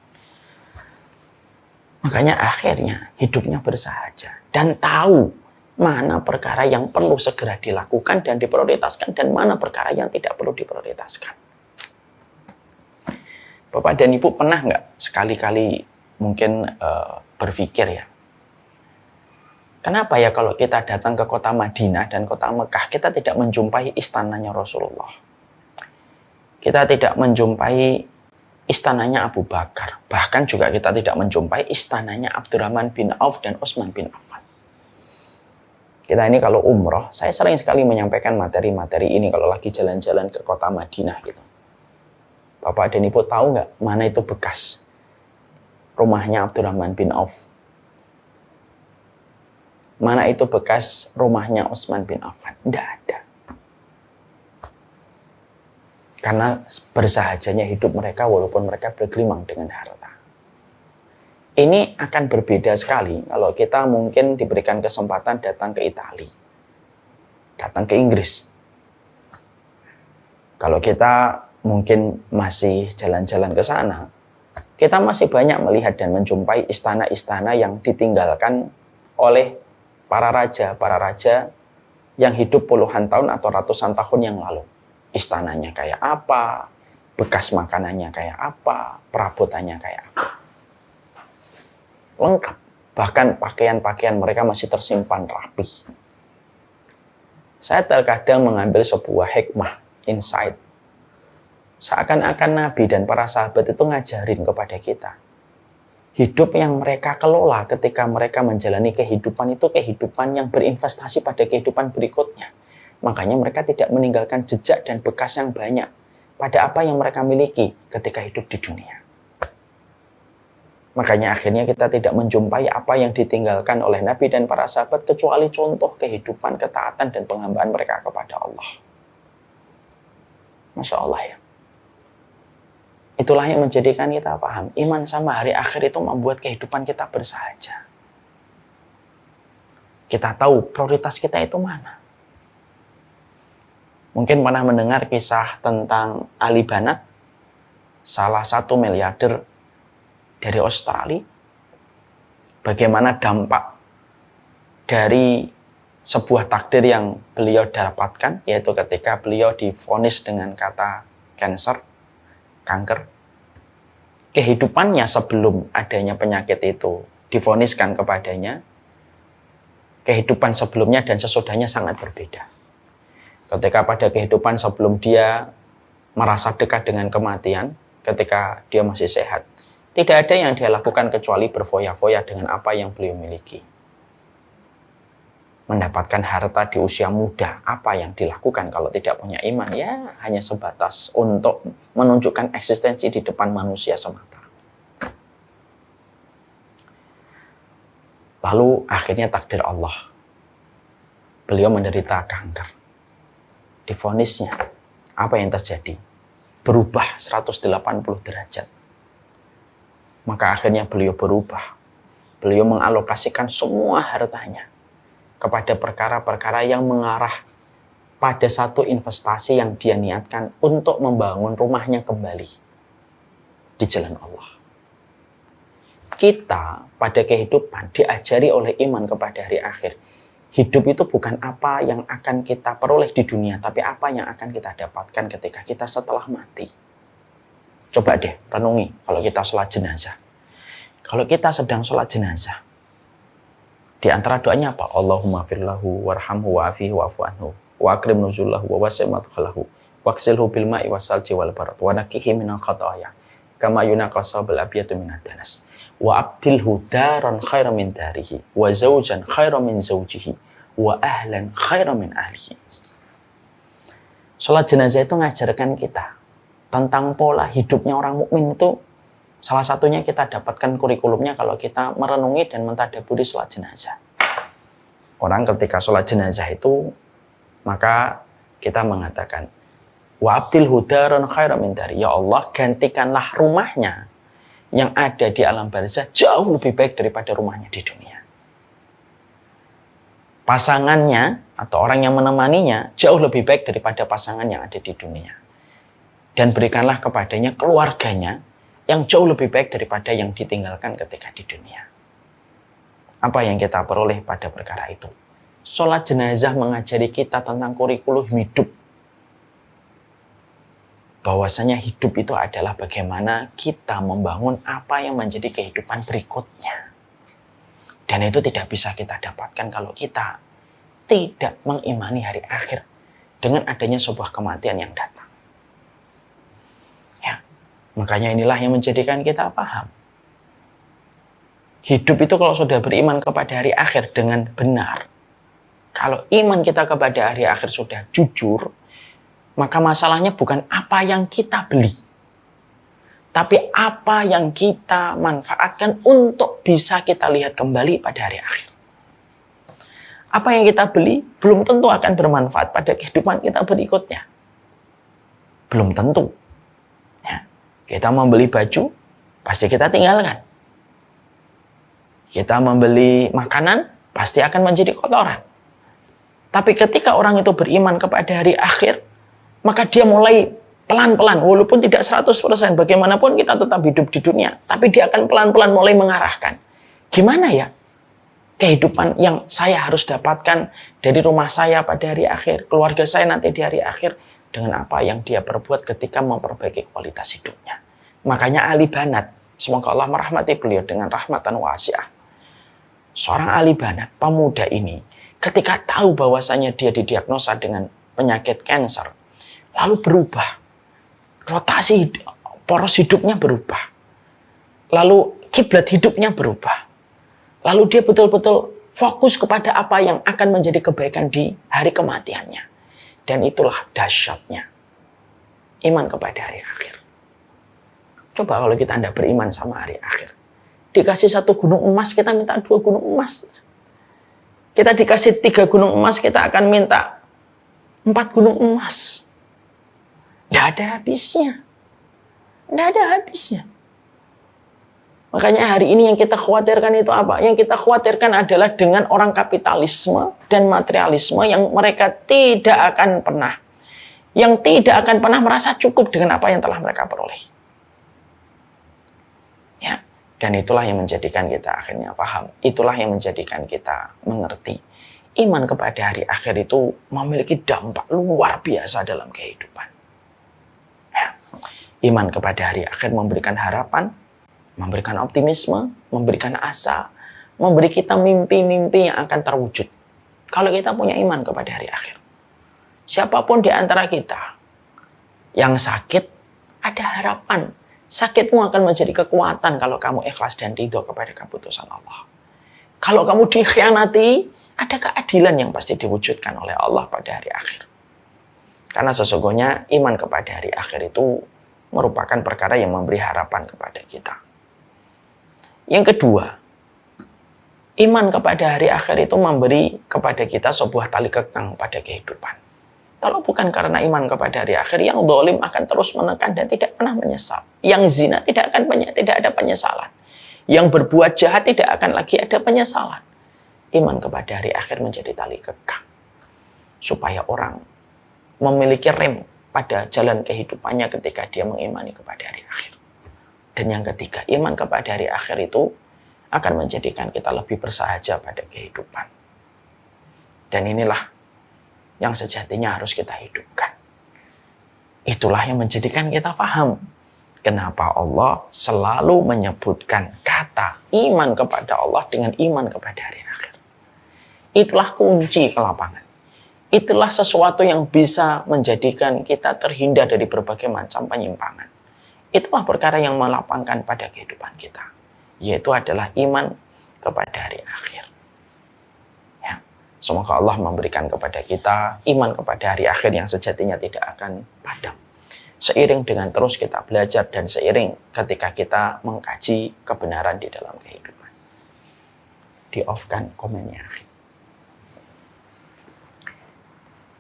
[SPEAKER 1] Makanya akhirnya hidupnya bersahaja. Dan tahu mana perkara yang perlu segera dilakukan dan diprioritaskan dan mana perkara yang tidak perlu diprioritaskan. Bapak dan Ibu pernah nggak sekali-kali mungkin berpikir ya, kenapa ya kalau kita datang ke kota Madinah dan kota Mekah, kita tidak menjumpai istananya Rasulullah. Kita tidak menjumpai istananya Abu Bakar. Bahkan juga kita tidak menjumpai istananya Abdurrahman bin Auf dan Utsman bin Affan. Kita ini kalau umroh, saya sering sekali menyampaikan materi-materi ini kalau lagi jalan-jalan ke kota Madinah gitu. Bapak dan Ibu tahu nggak mana itu bekas rumahnya Abdurrahman bin Auf? Mana itu bekas rumahnya Utsman bin Affan? Tidak ada. Karena bersahajanya hidup mereka walaupun mereka bergelimang dengan harta. Ini akan berbeda sekali kalau kita mungkin diberikan kesempatan datang ke Italia, datang ke Inggris. Kalau kita mungkin masih jalan-jalan ke sana, kita masih banyak melihat dan menjumpai istana-istana yang ditinggalkan oleh para raja yang hidup puluhan tahun atau ratusan tahun yang lalu. Istananya kayak apa, bekas makanannya kayak apa, perabotannya kayak apa. Lengkap. Bahkan pakaian-pakaian mereka masih tersimpan rapi. Saya terkadang mengambil sebuah hikmah, insight. Seakan-akan Nabi dan para sahabat itu ngajarin kepada kita. Hidup yang mereka kelola ketika mereka menjalani kehidupan itu kehidupan yang berinvestasi pada kehidupan berikutnya. Makanya mereka tidak meninggalkan jejak dan bekas yang banyak pada apa yang mereka miliki ketika hidup di dunia. Makanya akhirnya kita tidak menjumpai apa yang ditinggalkan oleh Nabi dan para sahabat kecuali contoh kehidupan, ketaatan, dan penghambaan mereka kepada Allah. Masya Allah ya. Itulah yang menjadikan kita paham. Iman sama hari akhir itu membuat kehidupan kita bersahaja. Kita tahu prioritas kita itu mana. Mungkin pernah mendengar kisah tentang Ali Banat, salah satu miliarder dari Australia. Bagaimana dampak dari sebuah takdir yang beliau dapatkan, yaitu ketika beliau divonis dengan kata kanker. Kehidupannya sebelum adanya penyakit itu divoniskan kepadanya, kehidupan sebelumnya dan sesudahnya sangat berbeda. Ketika pada kehidupan sebelum dia merasa dekat dengan kematian, ketika dia masih sehat, tidak ada yang dia lakukan kecuali berfoya-foya dengan apa yang beliau miliki. mendapatkan harta di usia muda, apa yang dilakukan kalau tidak punya iman? Ya, hanya sebatas untuk menunjukkan eksistensi di depan manusia semata. Lalu akhirnya takdir Allah. Beliau menderita kanker. Divonisnya, apa yang terjadi? Berubah 180 derajat. Maka akhirnya beliau berubah. Beliau mengalokasikan semua hartanya kepada perkara-perkara yang mengarah pada satu investasi yang dia niatkan untuk membangun rumahnya kembali di jalan Allah. Kita pada kehidupan diajari oleh iman kepada hari akhir. Hidup itu bukan apa yang akan kita peroleh di dunia, tapi apa yang akan kita dapatkan ketika kita setelah mati. Coba deh renungi kalau kita sholat jenazah. Kalau kita sedang sholat jenazah, di antara doanya apa? Allahumma firlahu warhamhu wa'afihi wa'fu anhu wa akrim nuzullahu wa wasi' madkhalahu waqsilhu bil ma'i wasalji wal barad wa naqihi minal khataaya kama yunaqasabul abyatu minad danas wa abdilhu daran khairan min darihi wa zawjan khairan min zawjihi wa ahlan khairan min ahlihi. Salat jenazah itu mengajarkan kita tentang pola hidupnya orang mukmin. Itu salah satunya kita dapatkan kurikulumnya kalau kita merenungi dan mentadabburi sholat jenazah. Orang ketika sholat jenazah itu, maka kita mengatakan, wa abdil hudaron khairan min dari. Ya Allah, gantikanlah rumahnya yang ada di alam barzah jauh lebih baik daripada rumahnya di dunia. Pasangannya atau orang yang menemaninya jauh lebih baik daripada pasangan yang ada di dunia. Dan berikanlah kepadanya keluarganya yang jauh lebih baik daripada yang ditinggalkan ketika di dunia. Apa yang kita peroleh pada perkara itu? Sholat jenazah mengajari kita tentang kurikulum hidup. Bahwasanya hidup itu adalah bagaimana kita membangun apa yang menjadi kehidupan berikutnya. Dan itu tidak bisa kita dapatkan kalau kita tidak mengimani hari akhir dengan adanya sebuah kematian yang datang. Makanya inilah yang menjadikan kita paham. Hidup itu kalau sudah beriman kepada hari akhir dengan benar. Kalau iman kita kepada hari akhir sudah jujur, maka masalahnya bukan apa yang kita beli, tapi apa yang kita manfaatkan untuk bisa kita lihat kembali pada hari akhir. Apa yang kita beli belum tentu akan bermanfaat pada kehidupan kita berikutnya. Belum tentu. Kita membeli baju, pasti kita tinggalkan. Kita membeli makanan, pasti akan menjadi kotoran. Tapi ketika orang itu beriman kepada hari akhir, maka dia mulai pelan-pelan, walaupun tidak 100%, bagaimanapun kita tetap hidup di dunia, tapi dia akan pelan-pelan mulai mengarahkan. Gimana ya kehidupan yang saya harus dapatkan dari rumah saya pada hari akhir, keluarga saya nanti di hari akhir, dengan apa yang dia perbuat ketika memperbaiki kualitas hidupnya. Makanya Ali Banat, semoga Allah merahmati beliau dengan rahmatan wasi'ah. Seorang Ali Banat, pemuda ini, ketika tahu bahwasanya dia didiagnosa dengan penyakit kanker, lalu berubah. Rotasi poros hidupnya berubah. Lalu kiblat hidupnya berubah. Lalu dia betul-betul fokus kepada apa yang akan menjadi kebaikan di hari kematiannya. Dan itulah dahsyatnya iman kepada hari akhir. Coba kalau kita tidak beriman sama hari akhir. Dikasih 1 gunung emas, kita minta 2 gunung emas. Kita dikasih 3 gunung emas, kita akan minta 4 gunung emas. Tidak ada habisnya. Tidak ada habisnya. Makanya hari ini yang kita khawatirkan itu apa? Yang kita khawatirkan adalah dengan orang kapitalisme dan materialisme yang mereka tidak akan pernah merasa cukup dengan apa yang telah mereka peroleh. Ya, dan itulah yang menjadikan kita akhirnya paham. Itulah yang menjadikan kita mengerti. Iman kepada hari akhir itu memiliki dampak luar biasa dalam kehidupan. Ya. Iman kepada hari akhir memberikan harapan, memberikan optimisme, memberikan asa, memberi kita mimpi-mimpi yang akan terwujud. Kalau kita punya iman kepada hari akhir. Siapapun di antara kita yang sakit, ada harapan. Sakitmu akan menjadi kekuatan kalau kamu ikhlas dan ridho kepada keputusan Allah. Kalau kamu dikhianati, ada keadilan yang pasti diwujudkan oleh Allah pada hari akhir. Karena sesungguhnya iman kepada hari akhir itu merupakan perkara yang memberi harapan kepada kita. Yang kedua, iman kepada hari akhir itu memberi kepada kita sebuah tali kekang pada kehidupan. Kalau bukan karena iman kepada hari akhir, yang zalim akan terus menekan dan tidak pernah menyesal. Yang zina tidak ada penyesalan. Yang berbuat jahat tidak akan lagi ada penyesalan. Iman kepada hari akhir menjadi tali kekang. Supaya orang memiliki rem pada jalan kehidupannya ketika dia mengimani kepada hari akhir. Dan yang ketiga, iman kepada hari akhir itu akan menjadikan kita lebih bersahaja pada kehidupan. Dan inilah yang sejatinya harus kita hidupkan. Itulah yang menjadikan kita paham kenapa Allah selalu menyebutkan kata iman kepada Allah dengan iman kepada hari akhir. Itulah kunci kelapangan. Itulah sesuatu yang bisa menjadikan kita terhindar dari berbagai macam penyimpangan. Itulah perkara yang melapangkan pada kehidupan kita. Yaitu adalah iman kepada hari akhir. Ya. Semoga Allah memberikan kepada kita iman kepada hari akhir yang sejatinya tidak akan padam. Seiring dengan terus kita belajar dan seiring ketika kita mengkaji kebenaran di dalam kehidupan. Di-off-kan komennya.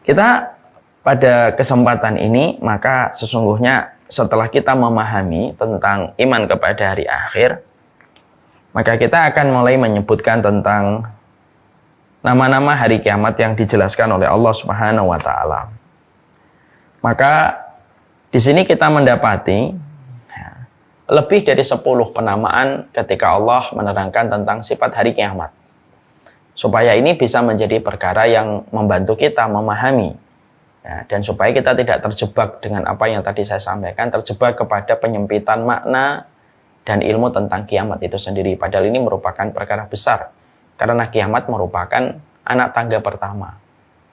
[SPEAKER 1] Kita pada kesempatan ini, maka sesungguhnya setelah kita memahami tentang iman kepada hari akhir, maka kita akan mulai menyebutkan tentang nama-nama hari kiamat yang dijelaskan oleh Allah Subhanahu wa taala. Maka di sini kita mendapati lebih dari 10 penamaan ketika Allah menerangkan tentang sifat hari kiamat. Supaya ini bisa menjadi perkara yang membantu kita memahami. Ya, dan supaya kita tidak terjebak dengan apa yang tadi saya sampaikan, terjebak kepada penyempitan makna dan ilmu tentang kiamat itu sendiri. Padahal ini merupakan perkara besar. Karena kiamat merupakan anak tangga pertama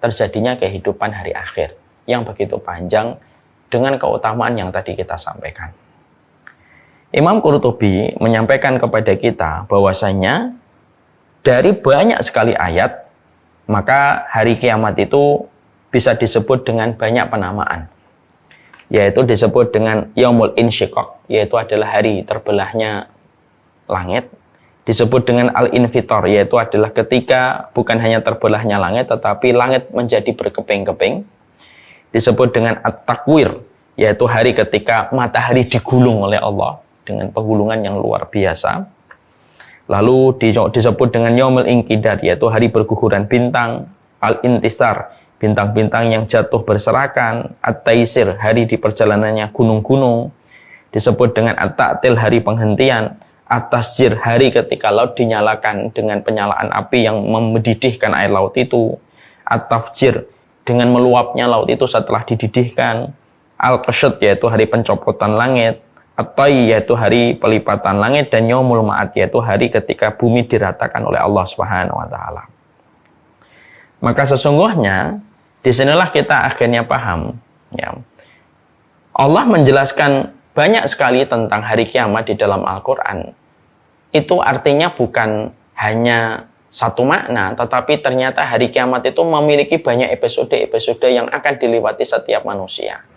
[SPEAKER 1] terjadinya kehidupan hari akhir yang begitu panjang dengan keutamaan yang tadi kita sampaikan. Imam Qurtubi menyampaikan kepada kita bahwasanya dari banyak sekali ayat, maka hari kiamat itu bisa disebut dengan banyak penamaan. Yaitu disebut dengan Yaumul Insyiqaq, yaitu adalah hari terbelahnya langit. Disebut dengan Al-Infitor, yaitu adalah ketika bukan hanya terbelahnya langit, tetapi langit menjadi berkeping-keping. Disebut dengan At-Takwir, yaitu hari ketika matahari digulung oleh Allah dengan penggulungan yang luar biasa. Lalu disebut dengan Yaumul Inqidar, yaitu hari berguguran bintang. Al-Intisar, bintang-bintang yang jatuh berserakan. At-Taisir, hari di perjalanannya gunung-gunung. Disebut dengan At-Ta'til, hari penghentian. At-Tasjir, hari ketika laut dinyalakan dengan penyalaan api yang mendidihkan air laut itu. At-Tafjir, dengan meluapnya laut itu setelah dididihkan. Al-Qasyd, yaitu hari pencopotan langit. At-Tai, yaitu hari pelipatan langit, dan Yaumul Ma'ad, yaitu hari ketika bumi diratakan oleh Allah Subhanahu wa taala. Maka sesungguhnya disinilah kita akhirnya paham, ya. Allah menjelaskan banyak sekali tentang hari kiamat di dalam Al-Qur'an. Itu artinya bukan hanya satu makna, tetapi ternyata hari kiamat itu memiliki banyak episode-episode yang akan dilewati setiap manusia.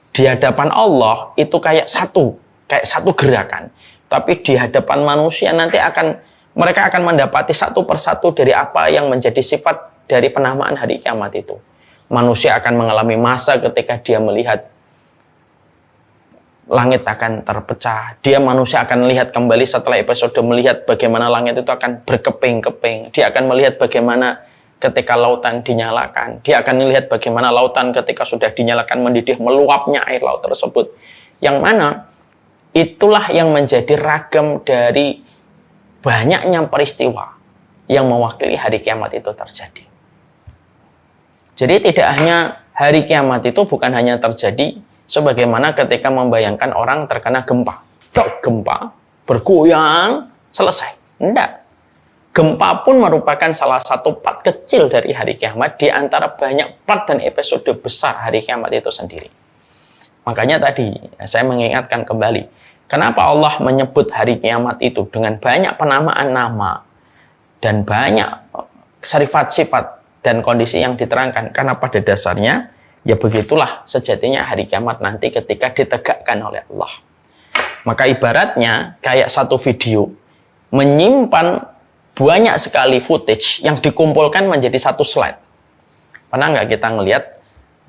[SPEAKER 1] Di hadapan Allah itu kayak satu gerakan. Tapi di hadapan manusia nanti mereka akan mendapati satu persatu dari apa yang menjadi sifat dari penamaan hari kiamat itu. Manusia akan mengalami masa ketika dia melihat langit akan terpecah. Manusia akan melihat kembali setelah episode melihat bagaimana langit itu akan berkeping-keping. Dia akan melihat bagaimana ketika lautan dinyalakan. Dia akan melihat bagaimana lautan ketika sudah dinyalakan mendidih, meluapnya air laut tersebut. Yang mana itulah yang menjadi ragam dari banyaknya peristiwa yang mewakili hari kiamat itu terjadi. Jadi tidak hanya hari kiamat itu bukan hanya terjadi sebagaimana ketika membayangkan orang terkena gempa. Gempa, bergoyang, selesai. Tidak. Gempa pun merupakan salah satu part kecil dari hari kiamat di antara banyak part dan episode besar hari kiamat itu sendiri. Makanya tadi saya mengingatkan kembali, kenapa Allah menyebut hari kiamat itu dengan banyak penamaan nama dan banyak sifat-sifat dan kondisi yang diterangkan. Karena pada dasarnya, ya begitulah sejatinya hari kiamat nanti ketika ditegakkan oleh Allah. Maka ibaratnya kayak satu video menyimpan banyak sekali footage yang dikumpulkan menjadi satu slide. Pernah nggak kita ngelihat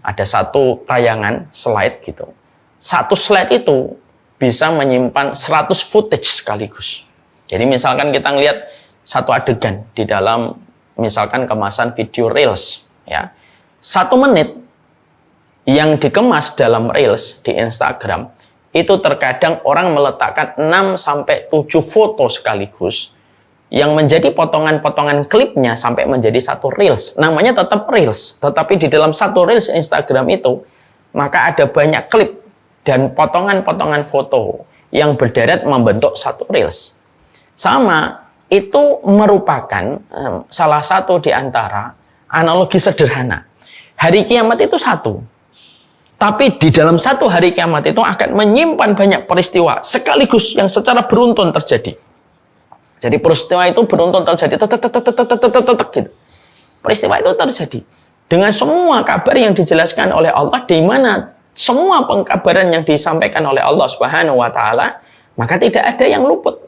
[SPEAKER 1] ada satu tayangan slide gitu. Satu slide itu bisa menyimpan 100 footage sekaligus. Jadi misalkan kita ngelihat satu adegan di dalam misalkan kemasan video Reels, ya. 1 menit yang dikemas dalam Reels di Instagram, itu terkadang orang meletakkan 6-7 foto sekaligus yang menjadi potongan-potongan klipnya sampai menjadi satu Reels. Namanya tetap Reels, tetapi di dalam satu Reels Instagram itu, maka ada banyak klip dan potongan-potongan foto yang berderet membentuk satu Reels. Sama, itu merupakan salah satu di antara analogi sederhana. Hari kiamat itu satu. Tapi di dalam satu hari kiamat itu akan menyimpan banyak peristiwa sekaligus yang secara beruntun terjadi. Jadi peristiwa itu beruntun terjadi. Gitu. Peristiwa itu terjadi. Dengan semua kabar yang dijelaskan oleh Allah, di mana semua pengkabaran yang disampaikan oleh Allah Subhanahu wa Ta'ala, maka tidak ada yang luput.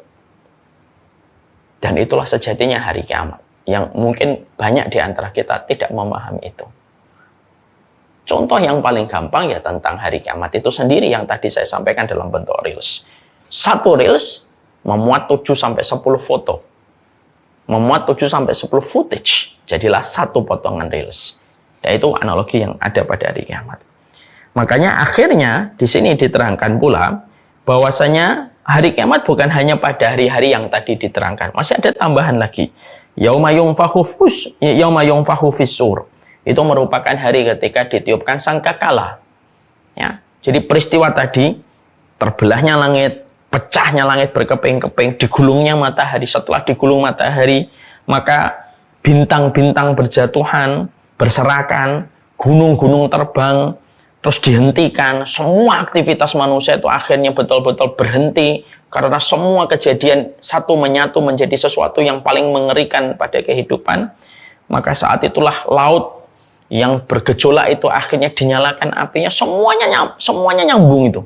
[SPEAKER 1] Dan itulah sejatinya hari kiamat, yang mungkin banyak di antara kita tidak memahami itu. Contoh yang paling gampang ya tentang hari kiamat itu sendiri yang tadi saya sampaikan dalam bentuk Reels. Satu Reels memuat 7-10 foto. Memuat 7-10 footage. Jadilah satu potongan Reels. Yaitu analogi yang ada pada hari kiamat. Makanya akhirnya di sini diterangkan pula bahwasanya hari kiamat bukan hanya pada hari-hari yang tadi diterangkan. Masih ada tambahan lagi. Yauma yunfakhu fis-sur. Itu merupakan hari ketika ditiupkan sangkakala. Ya. Jadi peristiwa tadi, terbelahnya langit, pecahnya langit berkeping-keping, digulungnya matahari. Setelah digulung matahari, maka bintang-bintang berjatuhan, berserakan, gunung-gunung terbang, terus dihentikan. Semua aktivitas manusia itu akhirnya betul-betul berhenti karena semua kejadian satu menyatu menjadi sesuatu yang paling mengerikan pada kehidupan. Maka saat itulah laut yang bergejolak itu akhirnya dinyalakan apinya, semuanya nyambung itu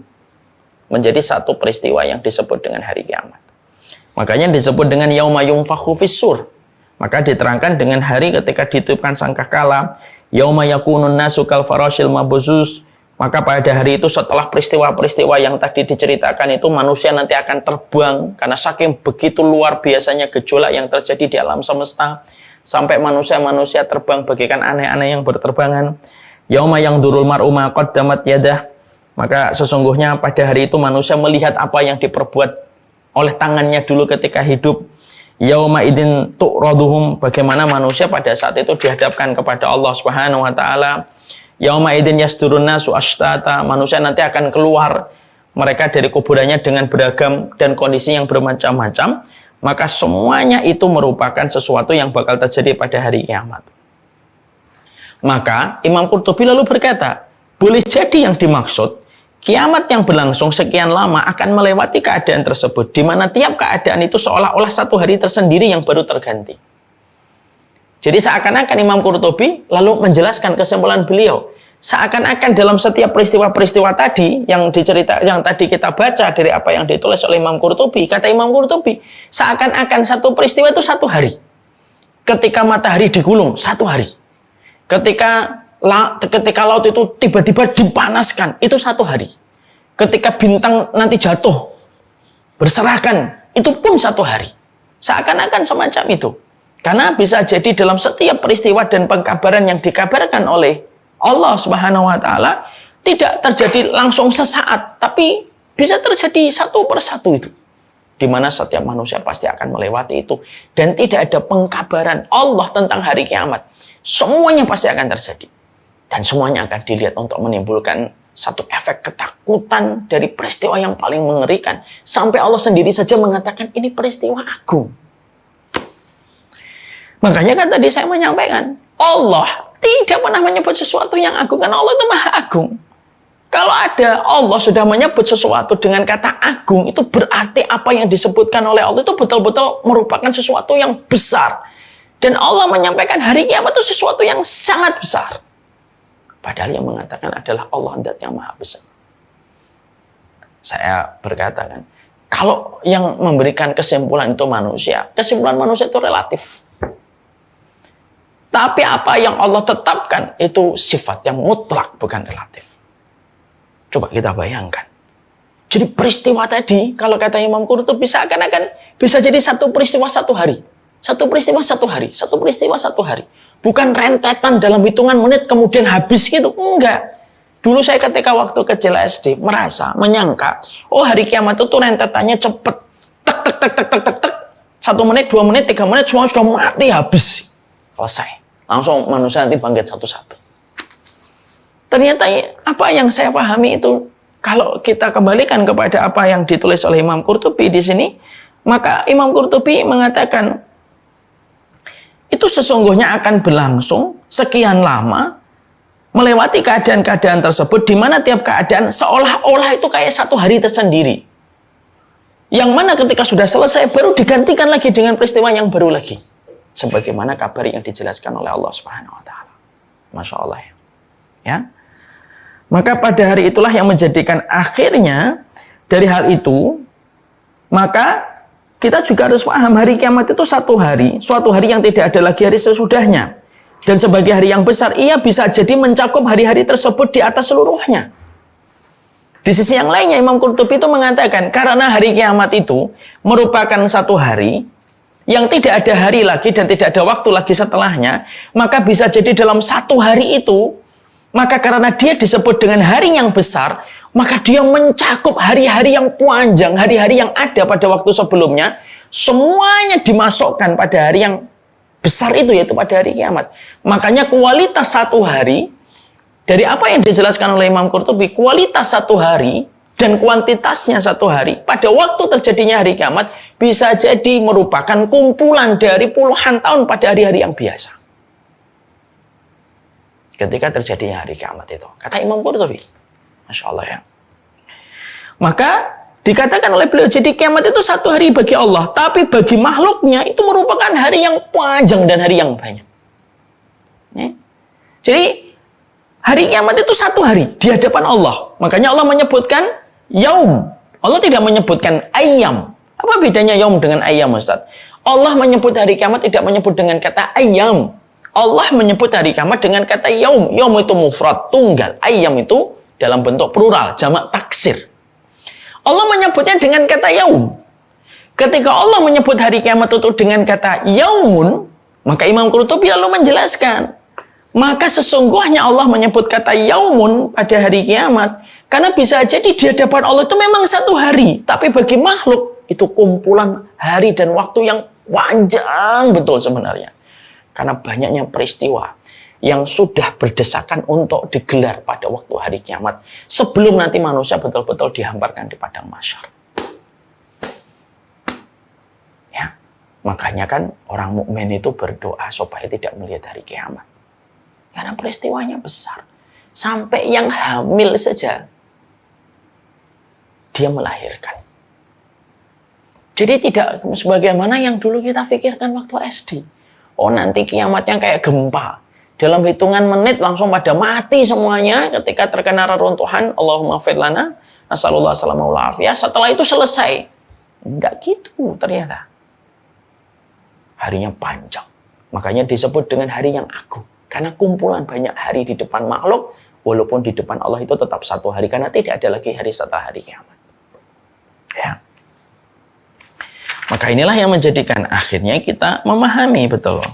[SPEAKER 1] menjadi satu peristiwa yang disebut dengan hari kiamat. Makanya disebut dengan yauma yunfakhu fis-sur. Maka diterangkan dengan hari ketika ditiupkan sangkakala, yauma yakunun nasu kal farashil mabsus. Maka pada hari itu setelah peristiwa-peristiwa yang tadi diceritakan itu, manusia nanti akan terbang karena saking begitu luar biasanya gejolak yang terjadi di alam semesta, sampai manusia-manusia terbang bagaikan aneh-aneh yang berterbangan. Yauma yang durul mar'u ma qaddamat yadah. Maka sesungguhnya pada hari itu manusia melihat apa yang diperbuat oleh tangannya dulu ketika hidup. Yauma idin tu'raduhum, bagaimana manusia pada saat itu dihadapkan kepada Allah Subhanahu wa Ta'ala. Yauma idin yasdurun nasu ashtata, manusia nanti akan keluar mereka dari kuburannya dengan beragam dan kondisi yang bermacam-macam. Maka semuanya itu merupakan sesuatu yang bakal terjadi pada hari kiamat. Maka Imam Qurtubi lalu berkata, boleh jadi yang dimaksud kiamat yang berlangsung sekian lama akan melewati keadaan tersebut, di mana tiap keadaan itu seolah-olah satu hari tersendiri yang baru terganti. Jadi seakan-akan Imam Qurtubi lalu menjelaskan kesimpulan beliau, seakan-akan dalam setiap peristiwa-peristiwa tadi yang tadi kita baca dari apa yang ditulis oleh Imam Qurtubi, kata Imam Qurtubi, seakan-akan satu peristiwa itu satu hari. Ketika matahari digulung, satu hari. Ketika laut itu tiba-tiba dipanaskan, itu satu hari. Ketika bintang nanti jatuh, berserakan, itu pun satu hari. Seakan-akan semacam itu. Karena bisa jadi dalam setiap peristiwa dan pengkabaran yang dikabarkan oleh Allah Subhanahu wa Ta'ala tidak terjadi langsung sesaat, tapi bisa terjadi satu persatu itu. Di mana setiap manusia pasti akan melewati itu. Dan tidak ada pengkabaran Allah tentang hari kiamat. Semuanya pasti akan terjadi. Dan semuanya akan dilihat untuk menimbulkan satu efek ketakutan dari peristiwa yang paling mengerikan. Sampai Allah sendiri saja mengatakan ini peristiwa agung. Makanya kan tadi saya menyampaikan, Allah tidak pernah menyebut sesuatu yang agung, karena Allah itu maha agung. Kalau ada Allah sudah menyebut sesuatu dengan kata agung, itu berarti apa yang disebutkan oleh Allah itu betul-betul merupakan sesuatu yang besar. Dan Allah menyampaikan hari kiamat itu sesuatu yang sangat besar. Padahal yang mengatakan adalah Allah zat yang maha besar. Saya berkata kan, kalau yang memberikan kesimpulan itu manusia, kesimpulan manusia itu relatif. Tapi apa yang Allah tetapkan itu sifat yang mutlak, bukan relatif. Coba kita bayangkan. Jadi peristiwa tadi, kalau kata Imam Qurtubi, seakan-akan bisa jadi satu peristiwa satu hari. Satu peristiwa satu hari. Satu peristiwa satu hari. Bukan rentetan dalam hitungan menit kemudian habis gitu. Enggak. Dulu saya ketika waktu kecil SD menyangka, oh hari kiamat itu rentetannya cepet. Tek, tek, tek, tek, tek, tek, tek. 1 menit, 2 menit, 3 menit, semua sudah mati, habis. Selesai. Langsung manusia nanti bangkit satu-satu. Ternyata apa yang saya pahami itu, kalau kita kembalikan kepada apa yang ditulis oleh Imam Qurtubi di sini, maka Imam Qurtubi mengatakan, itu sesungguhnya akan berlangsung sekian lama, melewati keadaan-keadaan tersebut, di mana tiap keadaan seolah-olah itu kayak satu hari tersendiri. Yang mana ketika sudah selesai, baru digantikan lagi dengan peristiwa yang baru lagi. Sebagaimana kabar yang dijelaskan oleh Allah Subhanahu wa Ta'ala. Masya Allah ya. Ya. Maka pada hari itulah yang menjadikan akhirnya dari hal itu, maka kita juga harus paham hari kiamat itu suatu hari yang tidak ada lagi hari sesudahnya. Dan sebagai hari yang besar, ia bisa jadi mencakup hari-hari tersebut di atas seluruhnya. Di sisi yang lainnya, Imam Qurtubi itu mengatakan, karena hari kiamat itu merupakan satu hari yang tidak ada hari lagi dan tidak ada waktu lagi setelahnya, maka bisa jadi dalam satu hari itu, maka karena dia disebut dengan hari yang besar, maka dia mencakup hari-hari yang panjang, hari-hari yang ada pada waktu sebelumnya, semuanya dimasukkan pada hari yang besar itu, yaitu pada hari kiamat. Makanya kualitas satu hari, dari apa yang dijelaskan oleh Imam Qurtubi, kualitas satu hari dan kuantitasnya satu hari, pada waktu terjadinya hari kiamat, bisa jadi merupakan kumpulan dari puluhan tahun pada hari-hari yang biasa. Ketika terjadinya hari kiamat itu, kata Imam Qurtubi. Masya Allah ya. Maka dikatakan oleh beliau, jadi kiamat itu satu hari bagi Allah, tapi bagi makhluknya itu merupakan hari yang panjang dan hari yang banyak. Ya. Jadi hari kiamat itu satu hari di hadapan Allah. Makanya Allah menyebutkan yaum. Allah tidak menyebutkan ayam. Apa bedanya yaum dengan ayam, Ustaz? Allah menyebut hari kiamat tidak menyebut dengan kata ayam. Allah menyebut hari kiamat dengan kata yaum. Yaum itu mufrad, tunggal. Ayam itu dalam bentuk plural, jamak taksir. Allah menyebutnya dengan kata yaum. Ketika Allah menyebut hari kiamat itu dengan kata yaumun, maka Imam Qurtubi lalu menjelaskan, maka sesungguhnya Allah menyebut kata yaumun pada hari kiamat, karena bisa jadi di hadapan Allah itu memang satu hari, tapi bagi makhluk itu kumpulan hari dan waktu yang panjang betul sebenarnya. Karena banyaknya peristiwa yang sudah berdesakan untuk digelar pada waktu hari kiamat, sebelum nanti manusia betul-betul dihamparkan di padang mahsyar. Ya, makanya kan orang mukmin itu berdoa supaya tidak melihat hari kiamat. Karena peristiwanya besar. Sampai yang hamil saja dia melahirkan. Jadi tidak sebagaimana yang dulu kita pikirkan waktu SD. Oh, nanti kiamatnya kayak gempa. Dalam hitungan menit langsung pada mati semuanya ketika terkena reruntuhan. Allahumma fir lana, nasallallahu alaihi wasallam. Setelah itu selesai. Enggak gitu ternyata. Harinya panjang. Makanya disebut dengan hari yang agung. Karena kumpulan banyak hari di depan makhluk, walaupun di depan Allah itu tetap satu hari. Karena tidak ada lagi hari setelah hari kiamat. Ya. Maka inilah yang menjadikan akhirnya kita memahami betul.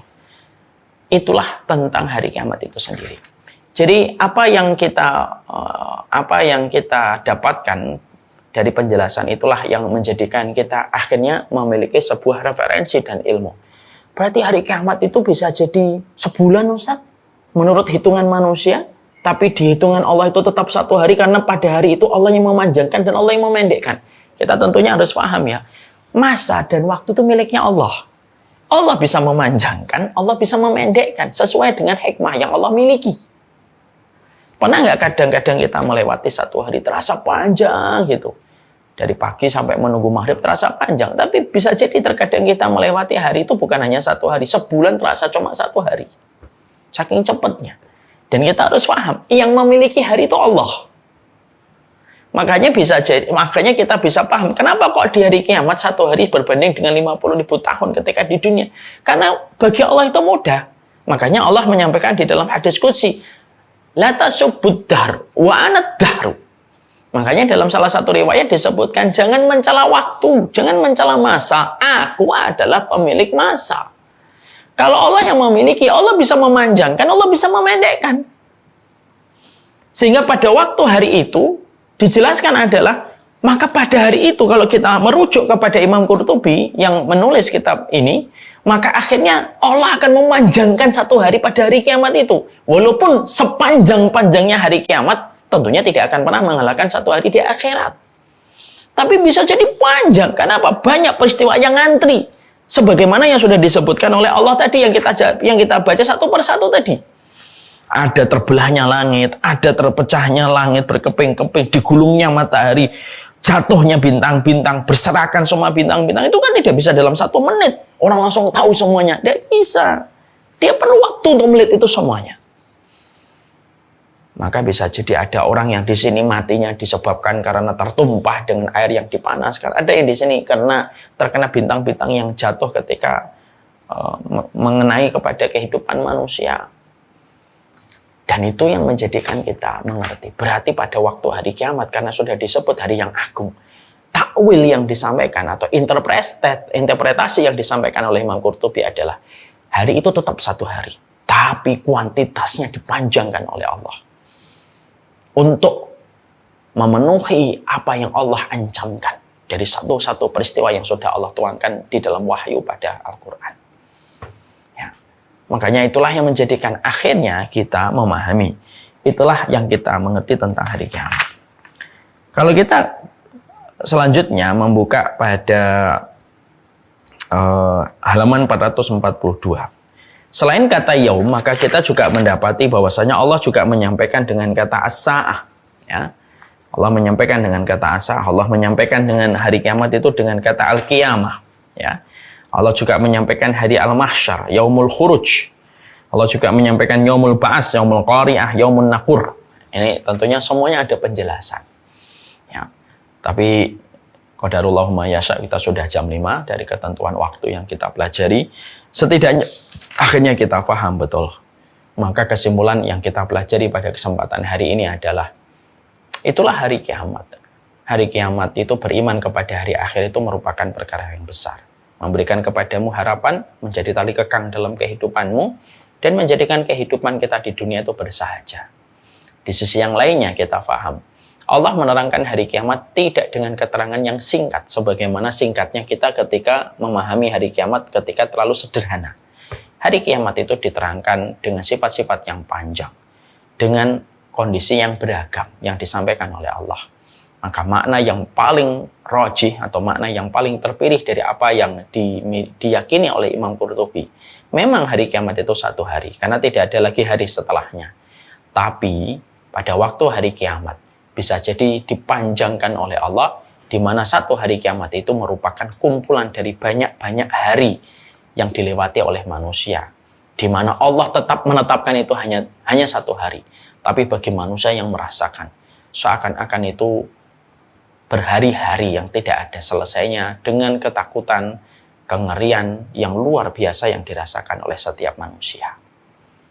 [SPEAKER 1] Itulah tentang hari kiamat itu sendiri. Jadi apa yang kita dapatkan dari penjelasan itulah yang menjadikan kita akhirnya memiliki sebuah referensi dan ilmu. Berarti hari kiamat itu bisa jadi sebulan, Ustaz, menurut hitungan manusia, tapi di hitungan Allah itu tetap satu hari, karena pada hari itu Allah yang memanjangkan dan Allah yang memendekkan. Kita tentunya harus paham ya, masa dan waktu itu miliknya Allah. Allah bisa memanjangkan, Allah bisa memendekkan sesuai dengan hikmah yang Allah miliki. Pernah nggak kadang-kadang kita melewati satu hari terasa panjang gitu? Dari pagi sampai menunggu maghrib terasa panjang. Tapi bisa jadi terkadang kita melewati hari itu bukan hanya 1 hari. Sebulan terasa cuma 1 hari. Saking cepatnya. Dan kita harus paham, yang memiliki hari itu Allah. Makanya kita bisa paham, kenapa kok di hari kiamat 1 hari berbanding dengan 50.000 tahun ketika di dunia. Karena bagi Allah itu mudah. Makanya Allah menyampaikan di dalam hadis qudsi, la tasubbud dahr wa ana dahru. Makanya dalam salah satu riwayat disebutkan, jangan mencela waktu, jangan mencela masa. Aku adalah pemilik masa. Kalau Allah yang memiliki, Allah bisa memanjangkan, Allah bisa memendekkan. Sehingga pada waktu hari itu, dijelaskan adalah, maka pada hari itu kalau kita merujuk kepada Imam Qurtubi yang menulis kitab ini, maka akhirnya Allah akan memanjangkan 1 hari pada hari kiamat itu. Walaupun sepanjang-panjangnya hari kiamat, tentunya tidak akan pernah mengalahkan 1 hari di akhirat. Tapi bisa jadi panjang. Kenapa? Banyak peristiwa yang ngantri. Sebagaimana yang sudah disebutkan oleh Allah tadi, yang kita baca satu persatu tadi. Ada terbelahnya langit, ada terpecahnya langit berkeping-keping, digulungnya matahari, jatuhnya bintang-bintang, berserakan semua bintang-bintang. Itu kan tidak bisa dalam 1 menit. Orang langsung tahu semuanya. Tidak bisa. Dia perlu waktu untuk melihat itu semuanya. Maka bisa jadi ada orang yang di sini matinya disebabkan karena tertumpah dengan air yang dipanaskan. Ada yang di sini karena terkena bintang-bintang yang jatuh ketika mengenai kepada kehidupan manusia. Dan itu yang menjadikan kita mengerti. Berarti pada waktu hari kiamat, karena sudah disebut hari yang agung, takwil yang disampaikan atau interpretasi yang disampaikan oleh Imam Qurtubi adalah hari itu tetap 1 hari, tapi kuantitasnya dipanjangkan oleh Allah untuk memenuhi apa yang Allah ancamkan dari satu peristiwa yang sudah Allah tuangkan di dalam wahyu pada Al-Quran. Ya. Makanya itulah yang menjadikan akhirnya kita memahami. Itulah yang kita mengerti tentang hari kiamat. Kalau kita selanjutnya membuka pada halaman 442. Selain kata yaum, maka kita juga mendapati bahwasanya Allah juga menyampaikan dengan kata as-sa'ah. Ya. Allah menyampaikan dengan kata as-sa'ah. Allah menyampaikan dengan hari kiamat itu dengan kata al-qiyamah. Ya. Allah juga menyampaikan hari al-mahsyar, yaumul khuruj. Allah juga menyampaikan yaumul ba'as, yaumul qari'ah, yaumun naqur. Ini tentunya semuanya ada penjelasan. Ya. Tapi qadarullahu ma yasha, kita sudah jam 5 dari ketentuan waktu yang kita pelajari. Setidaknya akhirnya kita paham betul. Maka kesimpulan yang kita pelajari pada kesempatan hari ini adalah itulah hari kiamat. Hari kiamat itu beriman kepada hari akhir itu merupakan perkara yang besar. Memberikan kepadamu harapan, menjadi tali kekang dalam kehidupanmu, dan menjadikan kehidupan kita di dunia itu bersahaja. Di sisi yang lainnya kita paham, Allah menerangkan hari kiamat tidak dengan keterangan yang singkat, sebagaimana singkatnya kita ketika memahami hari kiamat ketika terlalu sederhana. Hari kiamat itu diterangkan dengan sifat-sifat yang panjang, dengan kondisi yang beragam yang disampaikan oleh Allah. Maka makna yang paling rajih atau makna yang paling terpilih dari apa yang diyakini oleh Imam Qurtubi, memang hari kiamat itu 1 hari, karena tidak ada lagi hari setelahnya. Tapi pada waktu hari kiamat, bisa jadi dipanjangkan oleh Allah, di mana 1 hari kiamat itu merupakan kumpulan dari banyak-banyak hari yang dilewati oleh manusia, di mana Allah tetap menetapkan itu hanya 1 hari. Tapi bagi manusia yang merasakan, seakan-akan itu berhari-hari yang tidak ada selesainya, dengan ketakutan, kengerian yang luar biasa yang dirasakan oleh setiap manusia.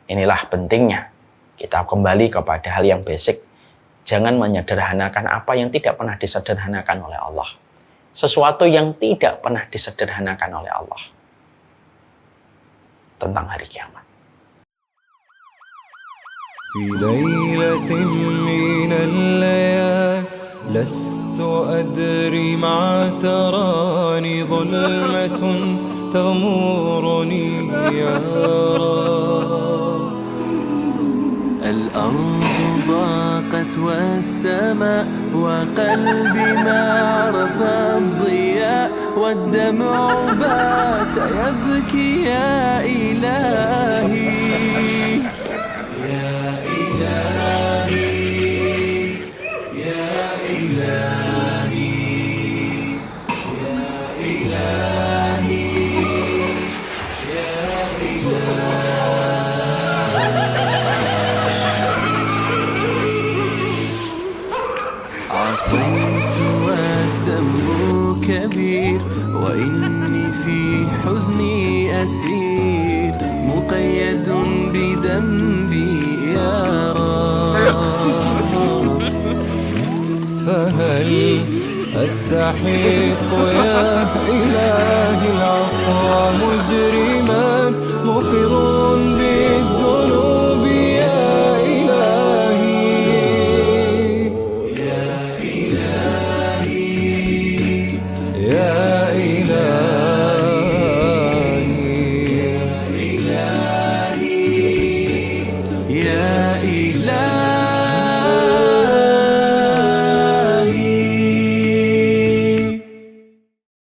[SPEAKER 1] Inilah pentingnya kita kembali kepada hal yang basic. Jangan menyederhanakan apa yang tidak pernah disederhanakan oleh Allah. Sesuatu yang tidak pernah disederhanakan oleh Allah tentang hari kiamat.
[SPEAKER 2] في ليلة من الليالي لست أدري ما تراني ظلمة تغمرني يا رب. الأرض ضاقت والسماء وقلبي ما عرف الضياء والدمع بات يبكي يا إلهي يا إلهي يا إلهي كبير وإني في حزني أسير مقيد بذنبي يا رب.
[SPEAKER 3] فهل أستحق يا إلهي العفو مجرما مقر